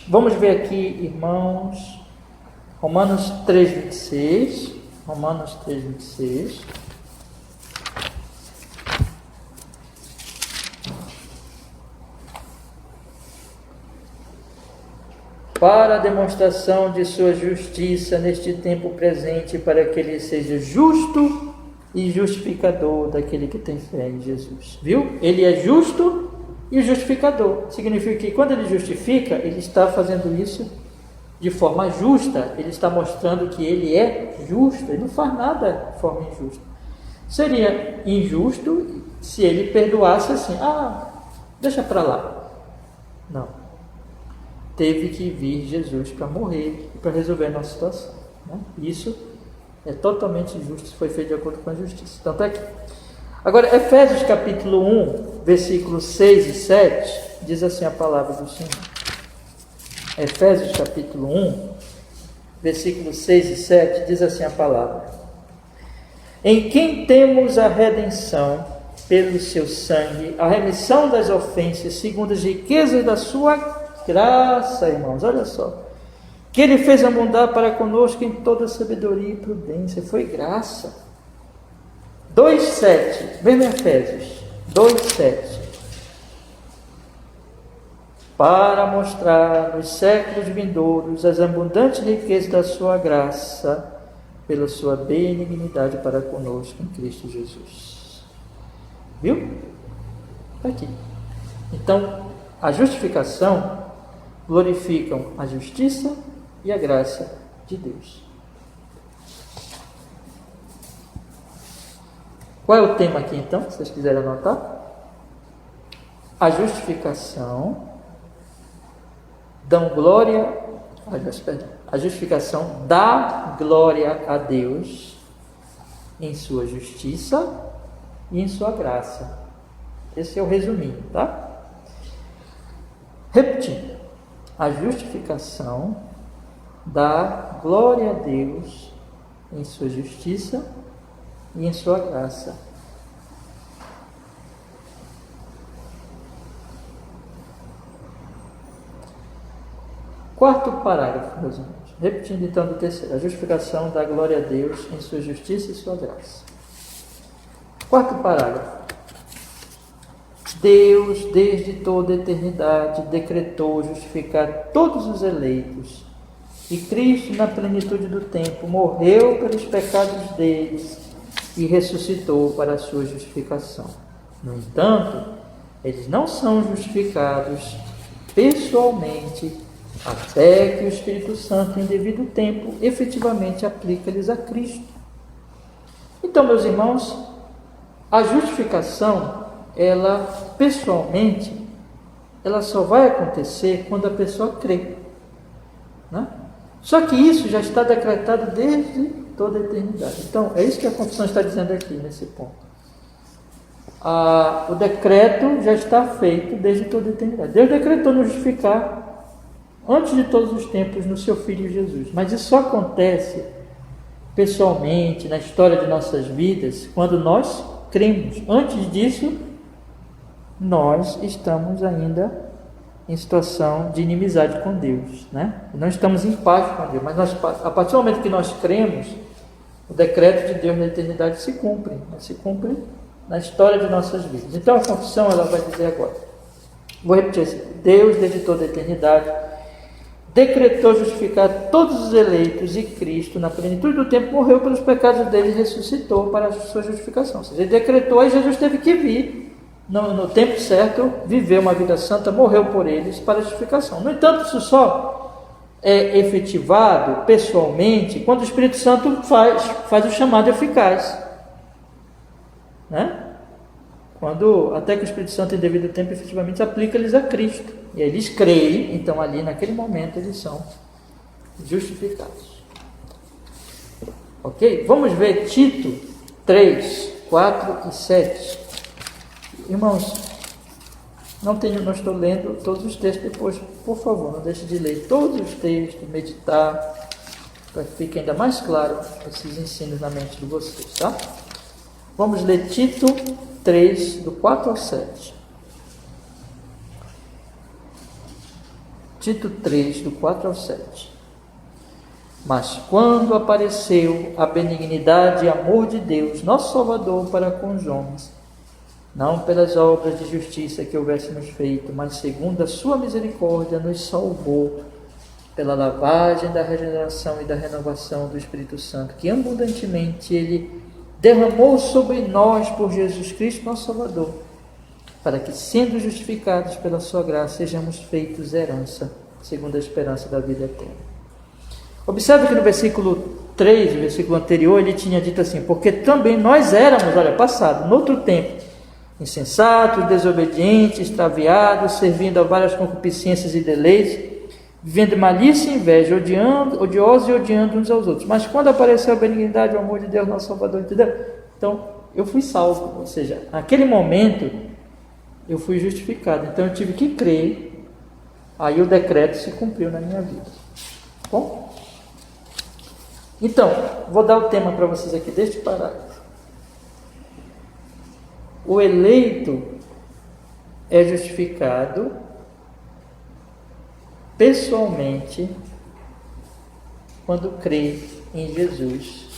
Vamos ver aqui, irmãos, Romanos 3,26. Romanos 3,26. Para a demonstração de sua justiça neste tempo presente, para que Ele seja justo e justificador daquele que tem fé em Jesus. Viu? Ele é justo e justificador. Significa que quando Ele justifica, Ele está fazendo isso de forma justa. Ele está mostrando que Ele é justo. Ele não faz nada de forma injusta. Seria injusto se Ele perdoasse assim, deixa para lá. Não. Teve que vir Jesus para morrer e para resolver a nossa situação, né? Isso é totalmente justo, foi feito de acordo com a justiça. Então está aqui. Agora, Efésios capítulo 1, versículos 6 e 7, diz assim a palavra do Senhor. Efésios capítulo 1, versículos 6 e 7, diz assim a palavra: em quem temos a redenção pelo seu sangue, a remissão das ofensas, segundo as riquezas da sua graça, irmãos, olha só, que ele fez abundar para conosco em toda sabedoria e prudência. Foi graça. 2,7, mesmo Efésios 2,7, para mostrar nos séculos vindouros as abundantes riquezas da sua graça, pela sua benignidade para conosco em Cristo Jesus. Viu? Está aqui. Então, a justificação glorificam a justiça e a graça de Deus. Qual é o tema aqui então, se vocês quiserem anotar? A justificação a justificação dá glória a Deus em sua justiça e em sua graça. Esse é o resuminho, tá? Repetindo, a justificação dá glória a Deus em sua justiça e em sua graça. Quarto parágrafo, meus irmãos. Repetindo então do terceiro. A justificação dá glória a Deus em sua justiça e sua graça. Quarto parágrafo. Deus, desde toda a eternidade, decretou justificar todos os eleitos. E Cristo, na plenitude do tempo, morreu pelos pecados deles e ressuscitou para a sua justificação. No entanto, eles não são justificados pessoalmente, até que o Espírito Santo, em devido tempo, efetivamente aplica-lhes a Cristo. Então, meus irmãos, a justificação, ela, pessoalmente, ela só vai acontecer quando a pessoa crê, né? Só que isso já está decretado desde toda a eternidade. Então, é isso que a confissão está dizendo aqui, nesse ponto. O decreto já está feito desde toda a eternidade. Deus decretou nos justificar antes de todos os tempos no seu Filho Jesus. Mas isso só acontece pessoalmente, na história de nossas vidas, quando nós cremos. Antes disso, nós estamos ainda em situação de inimizade com Deus, né? Não estamos em paz com Deus, mas a partir do momento que nós cremos, o decreto de Deus na eternidade se cumpre na história de nossas vidas. Então a confissão, ela vai dizer agora, vou repetir assim: Deus, desde toda a eternidade, decretou justificar todos os eleitos, e Cristo, na plenitude do tempo, morreu pelos pecados deles e ressuscitou para a sua justificação. Ou seja, ele decretou e Jesus teve que vir no tempo certo, viver uma vida santa, morreu por eles para a justificação. No entanto, isso só é efetivado pessoalmente quando o Espírito Santo faz o chamado eficaz, né? Até que o Espírito Santo, em devido tempo, efetivamente aplica-lhes a Cristo. E eles creem, então ali naquele momento eles são justificados. Ok? Vamos ver Tito 3, 4 e 7. Irmãos, não estou lendo todos os textos depois, por favor, não deixe de ler todos os textos, meditar, para que fique ainda mais claro esses ensinos na mente de vocês, tá? Vamos ler Tito 3, do 4 ao 7. Tito 3, do 4 ao 7. Mas quando apareceu a benignidade e amor de Deus, nosso Salvador, para com os homens, não pelas obras de justiça que houvéssemos feito, mas segundo a sua misericórdia, nos salvou pela lavagem da regeneração e da renovação do Espírito Santo, que abundantemente Ele derramou sobre nós por Jesus Cristo, nosso Salvador, para que, sendo justificados pela sua graça, sejamos feitos herança, segundo a esperança da vida eterna. Observe que no versículo 3, o versículo anterior, ele tinha dito assim: porque também nós éramos, passado, no outro tempo, insensatos, desobedientes, extraviados, servindo a várias concupiscências e deleites, vivendo malícia e inveja, odiosos e odiando uns aos outros. Mas quando apareceu a benignidade e o amor de Deus, nosso Salvador, entendeu? Então, eu fui salvo, ou seja, naquele momento, eu fui justificado. Então, eu tive que crer, aí o decreto se cumpriu na minha vida. Bom? Então, vou dar o tema para vocês aqui deste parágrafo. O eleito é justificado pessoalmente quando crê em Jesus.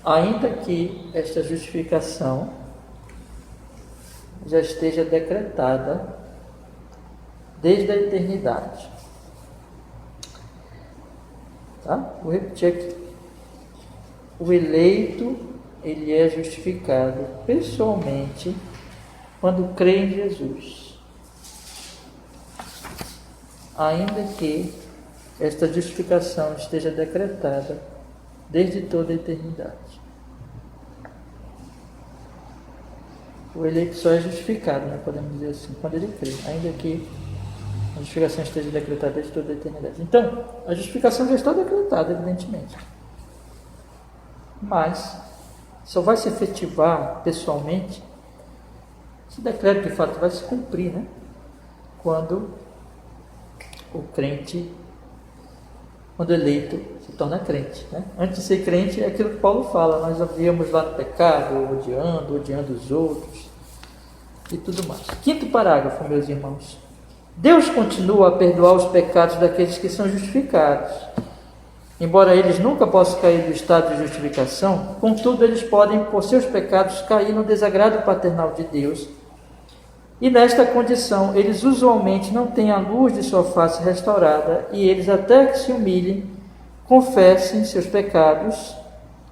Ainda que esta justificação já esteja decretada desde a eternidade. Tá? Vou repetir aqui. O eleito, ele é justificado pessoalmente quando crê em Jesus. Ainda que esta justificação esteja decretada desde toda a eternidade. O eleito só é justificado, né? Podemos dizer assim, quando ele crê, ainda que a justificação esteja decretada desde toda a eternidade. Então, a justificação já está decretada, evidentemente. Mas só vai se efetivar pessoalmente, esse decreto de fato vai se cumprir, né? Quando o crente, quando o eleito se torna crente, né? Antes de ser crente é aquilo que Paulo fala, nós havíamos lá no pecado, odiando os outros e tudo mais. Quinto parágrafo, meus irmãos. Deus continua a perdoar os pecados daqueles que são justificados. Embora eles nunca possam cair do estado de justificação, contudo eles podem, por seus pecados, cair no desagrado paternal de Deus. E nesta condição, eles usualmente não têm a luz de sua face restaurada, e eles, até que se humilhem, confessem seus pecados,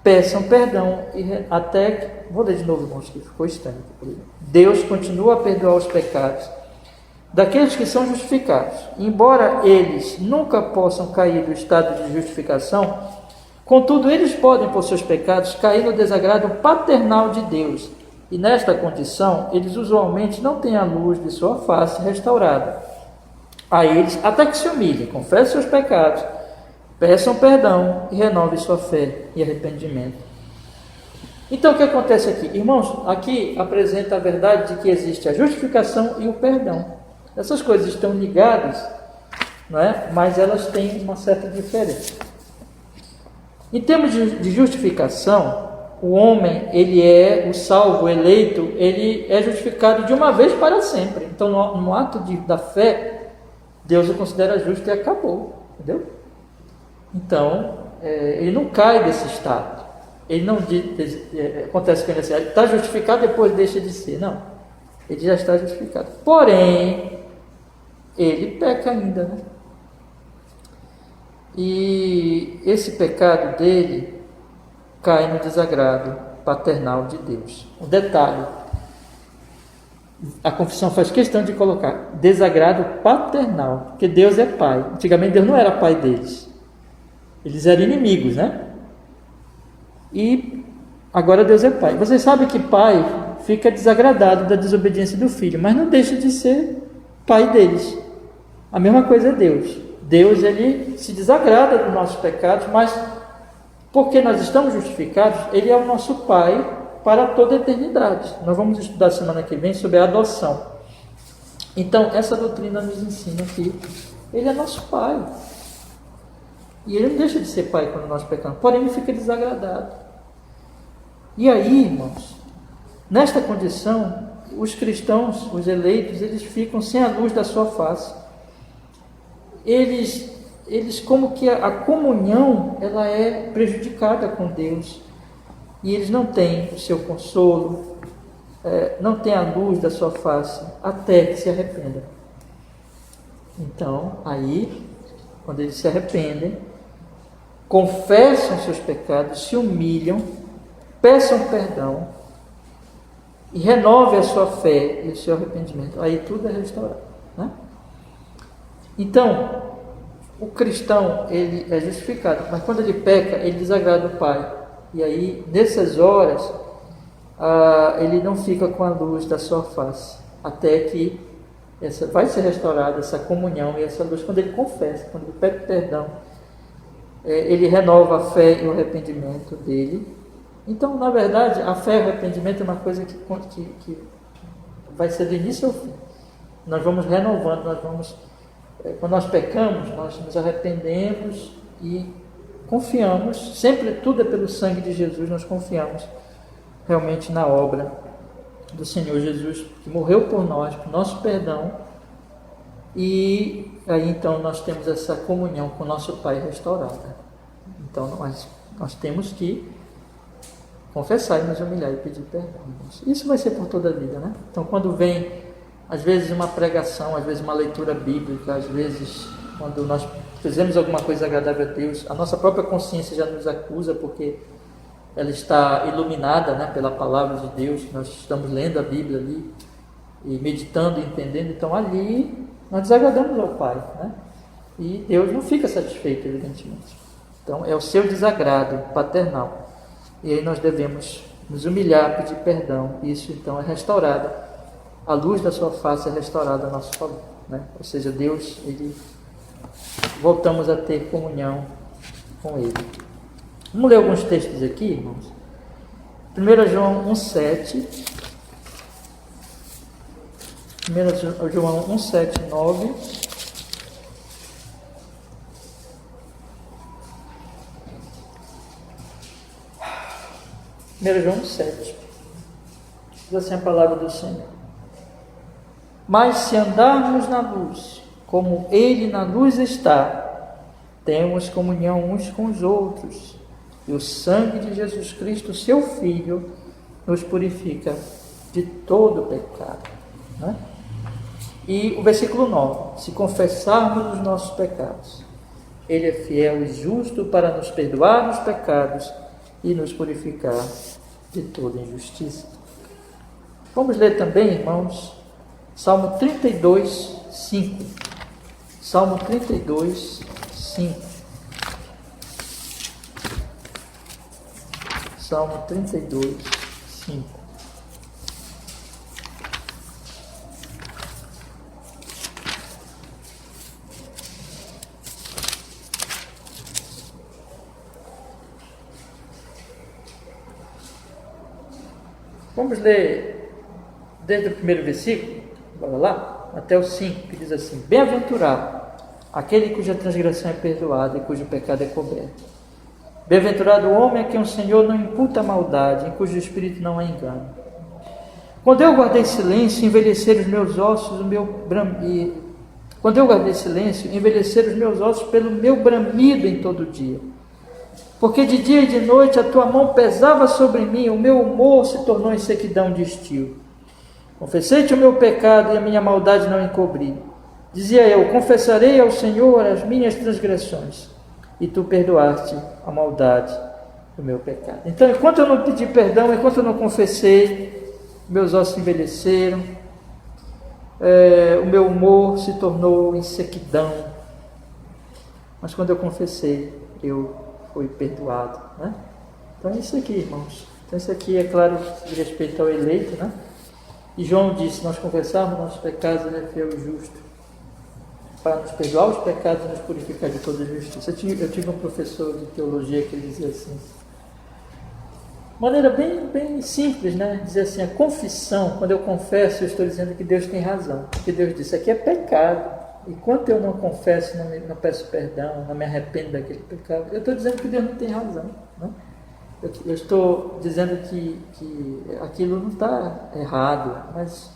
peçam perdão, e até que... Vou ler de novo, irmãos, que ficou estranho. Deus continua a perdoar os pecados daqueles que são justificados. Embora eles nunca possam cair do estado de justificação, contudo, eles podem, por seus pecados, cair no desagrado paternal de Deus. E nesta condição, eles usualmente não têm a luz de sua face restaurada. A eles, até que se humilhem, confessem seus pecados, peçam perdão e renovem sua fé e arrependimento. Então, o que acontece aqui? Irmãos, aqui apresenta a verdade de que existe a justificação e o perdão. Essas coisas estão ligadas, não é? Mas elas têm uma certa diferença. Em termos de justificação, o homem, ele é o salvo, o eleito, ele é justificado de uma vez para sempre. Então, no ato da fé, Deus o considera justo e acabou, entendeu? Então, ele não cai desse estado. Ele não acontece com ele assim, ele está justificado, depois deixa de ser. Não, ele já está justificado. Porém, ele peca ainda, né? E esse pecado dele cai no desagrado paternal de Deus. Um detalhe, a confissão faz questão de colocar desagrado paternal, porque Deus é pai. Antigamente Deus não era pai deles, eles eram inimigos, né? E agora Deus é pai. Vocês sabem que pai fica desagradado da desobediência do filho, mas não deixa de ser pai deles. A mesma coisa é Deus. Deus, ele se desagrada dos nossos pecados, mas porque nós estamos justificados, ele é o nosso pai para toda a eternidade. Nós vamos estudar semana que vem sobre a adoção. Então, essa doutrina nos ensina que ele é nosso pai. E ele não deixa de ser pai quando nós pecamos, porém ele fica desagradado. E aí, irmãos, nesta condição, os cristãos, os eleitos, eles ficam sem a luz da sua face. Eles como que a comunhão, ela é prejudicada com Deus. E eles não têm o seu consolo, não têm a luz da sua face, até que se arrependam. Então, aí, quando eles se arrependem, confessam seus pecados, se humilham, peçam perdão e renovem a sua fé e o seu arrependimento. Aí tudo é restaurado, né? Então, o cristão, ele é justificado, mas quando ele peca, ele desagrada o Pai. E aí, nessas horas, ele não fica com a luz da sua face, até que vai ser restaurada essa comunhão e essa luz quando ele confessa, quando ele pede perdão. Ele renova a fé e o arrependimento dele. Então, na verdade, a fé e o arrependimento é uma coisa que vai ser do início ao fim. nós vamos renovando, quando nós pecamos, nós nos arrependemos e confiamos, sempre tudo é pelo sangue de Jesus, nós confiamos realmente na obra do Senhor Jesus, que morreu por nós, por nosso perdão, e aí então nós temos essa comunhão com o nosso Pai restaurada. Então nós temos que confessar e nos humilhar e pedir perdão. Isso vai ser por toda a vida, né? Então quando vem, às vezes uma pregação, às vezes uma leitura bíblica, às vezes quando nós fizemos alguma coisa agradável a Deus, a nossa própria consciência já nos acusa, porque ela está iluminada, né, pela palavra de Deus, nós estamos lendo a Bíblia ali, e meditando, entendendo, então ali nós desagradamos ao Pai, né? E Deus não fica satisfeito, evidentemente. Então é o seu desagrado paternal, e aí nós devemos nos humilhar, pedir perdão, isso então é restaurado, a luz da sua face é restaurada a nosso favor, né? Ou seja, Deus, voltamos a ter comunhão com Ele. Vamos ler alguns textos aqui, irmãos. 1 João 1,7. 1 João 1,7, 9. João 1,7. Diz assim a palavra do Senhor: mas se andarmos na luz, como Ele na luz está, temos comunhão uns com os outros, e o sangue de Jesus Cristo, seu Filho, nos purifica de todo pecado, né? E o versículo 9: se confessarmos os nossos pecados, Ele é fiel e justo para nos perdoar os pecados e nos purificar de toda injustiça. Vamos ler também, irmãos, Salmo 32, 5. Salmo 32, 5. Salmo 32, 5. Vamos ler desde o primeiro versículo, bora lá, até o 5, que diz assim: bem-aventurado aquele cuja transgressão é perdoada e cujo pecado é coberto. Bem-aventurado o homem a quem o Senhor não imputa maldade, em cujo espírito não há engano. Quando eu guardei silêncio, envelheceram os meus ossos, envelheceram os meus ossos pelo meu bramido em todo dia. Porque de dia e de noite a tua mão pesava sobre mim, o meu humor se tornou em sequidão de estio. Confessei-te o meu pecado e a minha maldade não encobri. Dizia eu: confessarei ao Senhor as minhas transgressões, e tu perdoaste a maldade do meu pecado. Então, enquanto eu não pedi perdão, enquanto eu não confessei, meus ossos envelheceram, o meu humor se tornou em sequidão. Mas quando eu confessei, eu fui perdoado, né? Então é isso aqui, irmãos. Então isso aqui, é claro, de respeito ao eleito, né? E João disse: nós confessarmos nossos pecados, Ele é fiel e justo para nos perdoar os pecados e nos purificar de toda justiça. Eu tive um professor de teologia que ele dizia assim, de maneira bem simples, né? Dizia assim: a confissão, quando eu confesso, eu estou dizendo que Deus tem razão, porque Deus disse: aqui é pecado, enquanto eu não confesso, não peço perdão, não me arrependo daquele pecado, eu estou dizendo que Deus não tem razão, né? Eu estou dizendo que aquilo não está errado, mas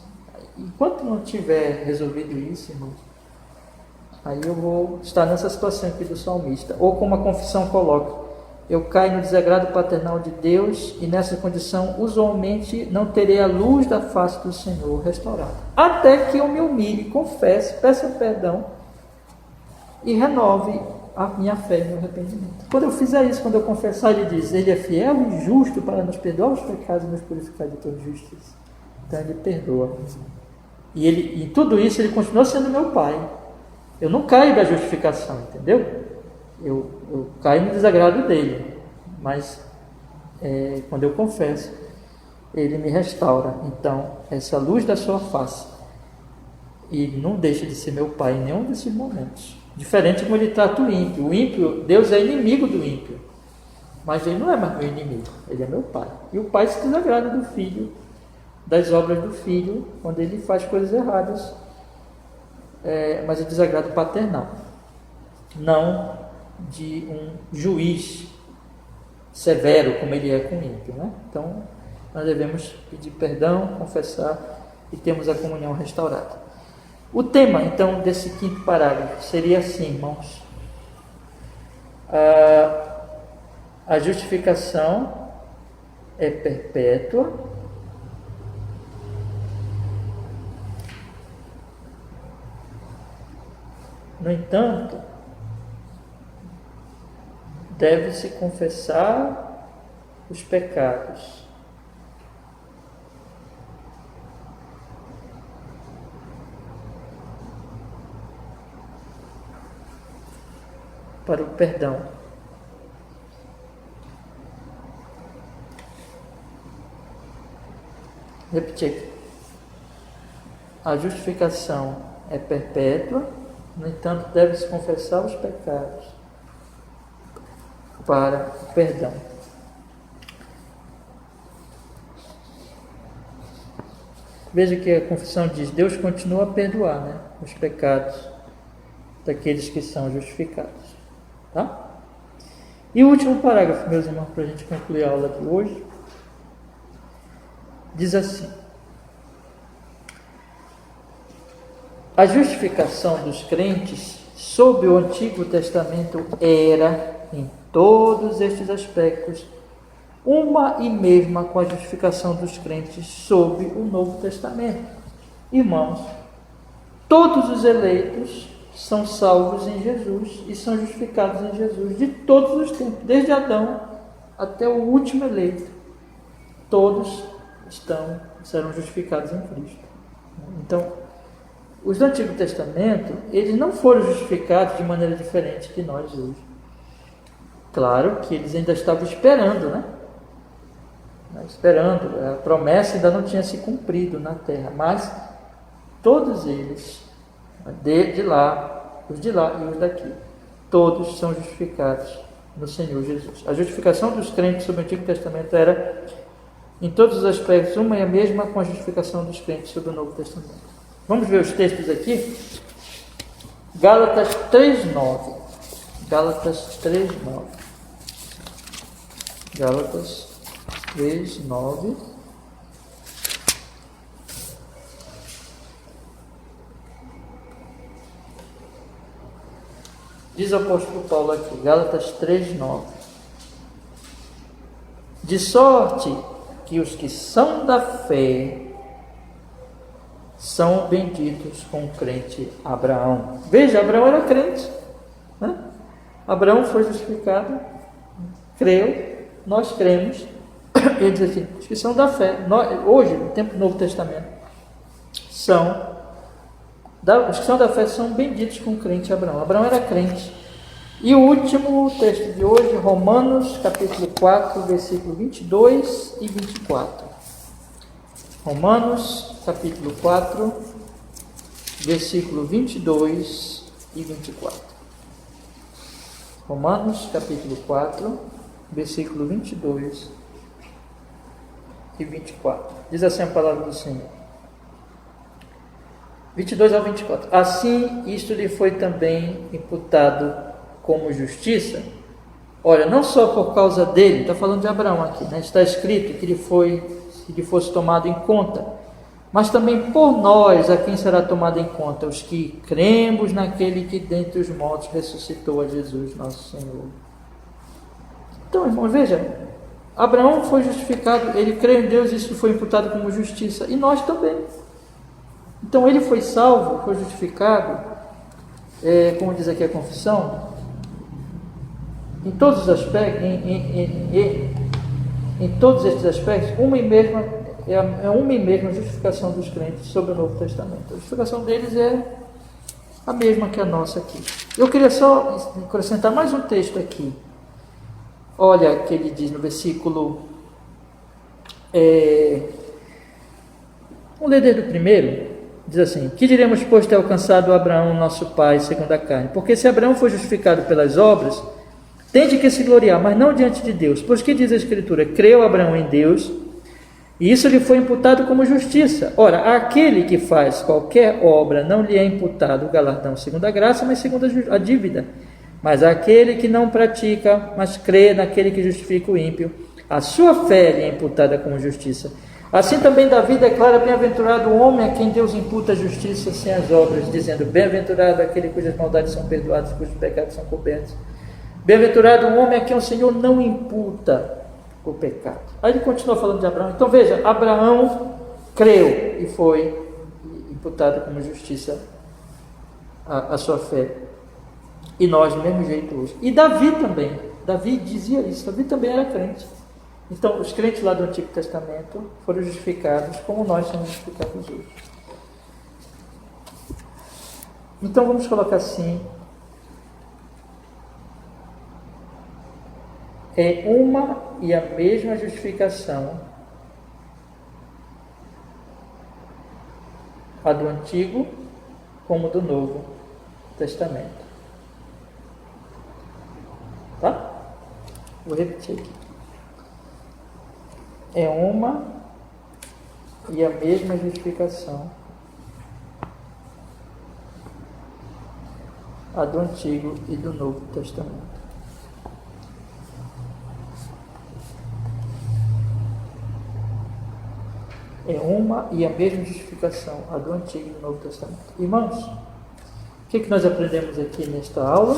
enquanto não tiver resolvido isso, irmãos, aí eu vou estar nessa situação aqui do salmista. Ou como a confissão coloca: eu caio no desagrado paternal de Deus, e nessa condição usualmente não terei a luz da face do Senhor restaurada, até que eu me humilhe, confesse, peça perdão e renove a minha fé e meu arrependimento. Quando eu fizer isso, quando eu confessar, Ele diz: Ele é fiel e justo para nos perdoar os pecados e nos purificar de toda justiça. Então Ele perdoa. E em tudo isso Ele continua sendo meu Pai. Eu não caio da justificação, entendeu? Eu caio no desagrado dele, mas quando eu confesso, Ele me restaura. Então, essa luz da sua face, e não deixa de ser meu Pai em nenhum desses momentos. Diferente como Ele trata o ímpio. O ímpio, Deus é inimigo do ímpio, mas Ele não é mais meu inimigo, Ele é meu Pai. E o Pai se desagrada do filho, das obras do filho, quando ele faz coisas erradas mas o desagrado paternal, não de um juiz severo como ele é com o ímpio, né? Então, nós devemos pedir perdão, confessar e termos a comunhão restaurada. O tema, então, desse 5º parágrafo seria assim, irmãos: a justificação é perpétua, no entanto, deve-se confessar os pecados. Para o perdão. Repetir. A justificação é perpétua, no entanto, deve-se confessar os pecados para o perdão. Veja que a confissão diz: Deus continua a perdoar, né, os pecados daqueles que são justificados. Tá? E o último parágrafo, meus irmãos, para a gente concluir a aula de hoje, diz assim: a justificação dos crentes sob o Antigo Testamento era, em todos estes aspectos, uma e mesma com a justificação dos crentes sob o Novo Testamento. Irmãos, todos os eleitos são salvos em Jesus e são justificados em Jesus de todos os tempos, desde Adão até o último eleito. Todos serão justificados em Cristo. Então, os do Antigo Testamento, eles não foram justificados de maneira diferente que nós hoje. Claro que eles ainda estavam esperando, né? Esperando, a promessa ainda não tinha se cumprido na terra, mas todos eles, de lá e os daqui, todos são justificados no Senhor Jesus. A justificação dos crentes sob o Antigo Testamento era, em todos os aspectos, uma e a mesma com a justificação dos crentes sob o Novo Testamento. Vamos ver os textos aqui? Gálatas 3:9. Gálatas 3:9. Gálatas 3:9. Diz o apóstolo Paulo aqui, Gálatas 3:9. De sorte que os que são da fé são benditos com o crente Abraão. Veja, Abraão era crente, né? Abraão foi justificado, creu, nós cremos. Ele diz assim: os que são da fé, hoje, no tempo do Novo Testamento, os que são da fé são benditos com o crente Abraão. Abraão era crente. E o último texto de hoje, Romanos capítulo 4, versículo 22 e 24. Romanos capítulo 4, versículo 22 e 24. Romanos capítulo 4, versículo 22 e 24. Diz assim a palavra do Senhor. 22 ao 24. Assim, isto lhe foi também imputado como justiça. Olha, não só por causa dele, está falando de Abraão aqui, né? Está escrito que ele fosse tomado em conta, mas também por nós, a quem será tomado em conta? Os que cremos naquele que dentre os mortos ressuscitou a Jesus, nosso Senhor. Então, irmãos, veja, Abraão foi justificado, ele creu em Deus, isso foi imputado como justiça, e nós também. Então, ele foi salvo, foi justificado, como diz aqui a confissão, em todos os aspectos, em todos estes aspectos, uma e mesma justificação dos crentes sobre o Novo Testamento. A justificação deles é a mesma que a nossa aqui. Eu queria só acrescentar mais um texto aqui. Olha que ele diz no versículo, vamos ler desde o primeiro. Diz assim: que diremos, pois, ter alcançado Abraão, nosso pai, segundo a carne? Porque se Abraão foi justificado pelas obras, tem de que se gloriar, mas não diante de Deus. Pois que diz a Escritura? Creu Abraão em Deus, E isso lhe foi imputado como justiça. Ora, aquele que faz qualquer obra não lhe é imputado o galardão segundo a graça, mas segundo a dívida. Mas aquele que não pratica, mas crê naquele que justifica o ímpio, a sua fé lhe é imputada como justiça. Assim também Davi declara: bem-aventurado o homem a quem Deus imputa a justiça sem as obras, dizendo: bem-aventurado aquele cujas maldades são perdoadas, cujos pecados são cobertos. Bem-aventurado o homem a quem o Senhor não imputa o pecado. Aí ele continua falando de Abraão. Então veja, Abraão creu e foi imputado como justiça a sua fé. E nós do mesmo jeito hoje. E Davi também. Davi dizia isso. Davi também era crente. Então os crentes lá do Antigo Testamento foram justificados como nós somos justificados hoje. Então vamos colocar assim: é uma e a mesma justificação a do Antigo como do Novo Testamento. Tá? Vou repetir aqui. É uma e a mesma justificação a do Antigo e do Novo Testamento. É uma e a mesma justificação a do Antigo e do Novo Testamento. Irmãos, o que nós aprendemos aqui nesta aula?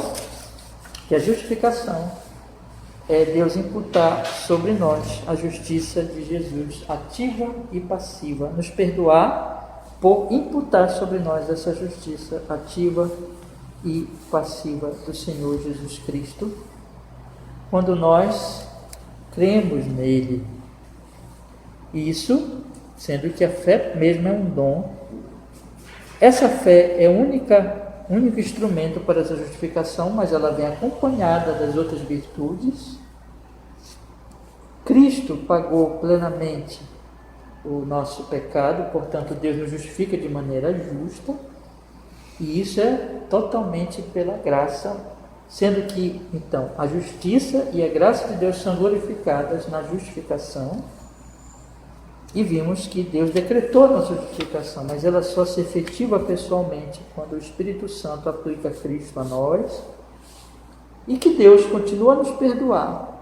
Que a justificação é Deus imputar sobre nós a justiça de Jesus, ativa e passiva, nos perdoar por imputar sobre nós essa justiça ativa e passiva do Senhor Jesus Cristo, quando nós cremos nele. Isso, sendo que a fé mesmo é um dom. Essa fé é o único instrumento para essa justificação, mas ela vem acompanhada das outras virtudes. Cristo pagou plenamente o nosso pecado, portanto Deus nos justifica de maneira justa, e isso é totalmente pela graça, sendo que então a justiça e a graça de Deus são glorificadas na justificação. E vimos que Deus decretou a nossa justificação, mas ela só se efetiva pessoalmente quando o Espírito Santo aplica Cristo a nós, e que Deus continua a nos perdoar.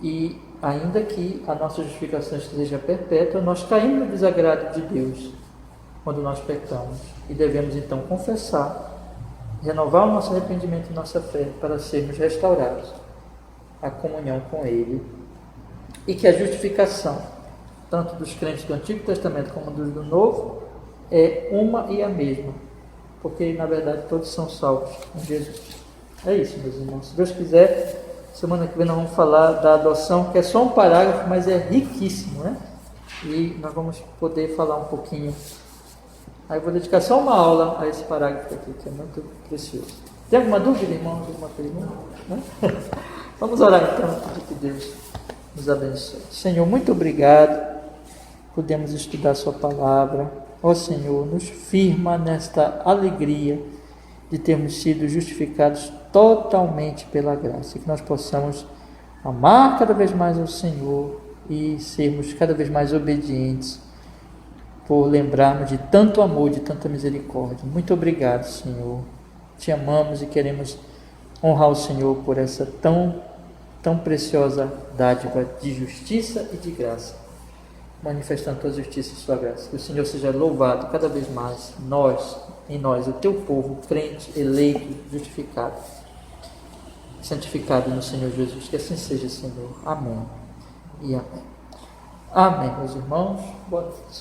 E ainda que a nossa justificação esteja perpétua, nós caímos no desagrado de Deus quando nós pecamos, e devemos então confessar, renovar o nosso arrependimento e nossa fé para sermos restaurados à comunhão com Ele, e que a justificação tanto dos crentes do Antigo Testamento como dos do Novo, é uma e a mesma, porque na verdade todos são salvos em Jesus. É isso, meus irmãos. Se Deus quiser, semana que vem nós vamos falar da adoção, que é só um parágrafo, mas é riquíssimo, né? E nós vamos poder falar um pouquinho. Aí eu vou dedicar só uma aula a esse parágrafo aqui, que é muito precioso. Tem alguma dúvida, irmãos? Alguma pergunta? Né? Vamos orar então, pedir que Deus nos abençoe. Senhor, muito obrigado. Podemos estudar a sua palavra. Ó Senhor, nos firma nesta alegria de termos sido justificados totalmente pela graça, e que nós possamos amar cada vez mais ao Senhor e sermos cada vez mais obedientes, por lembrarmos de tanto amor, de tanta misericórdia. Muito obrigado, Senhor. Te amamos e queremos honrar o Senhor por essa tão preciosa dádiva de justiça e de graça, manifestando tua justiça e sua graça. Que o Senhor seja louvado cada vez mais, em nós, o teu povo, crente, eleito, justificado, santificado no Senhor Jesus. Que assim seja, Senhor. Amém e amém. Amém, meus irmãos. Boa noite.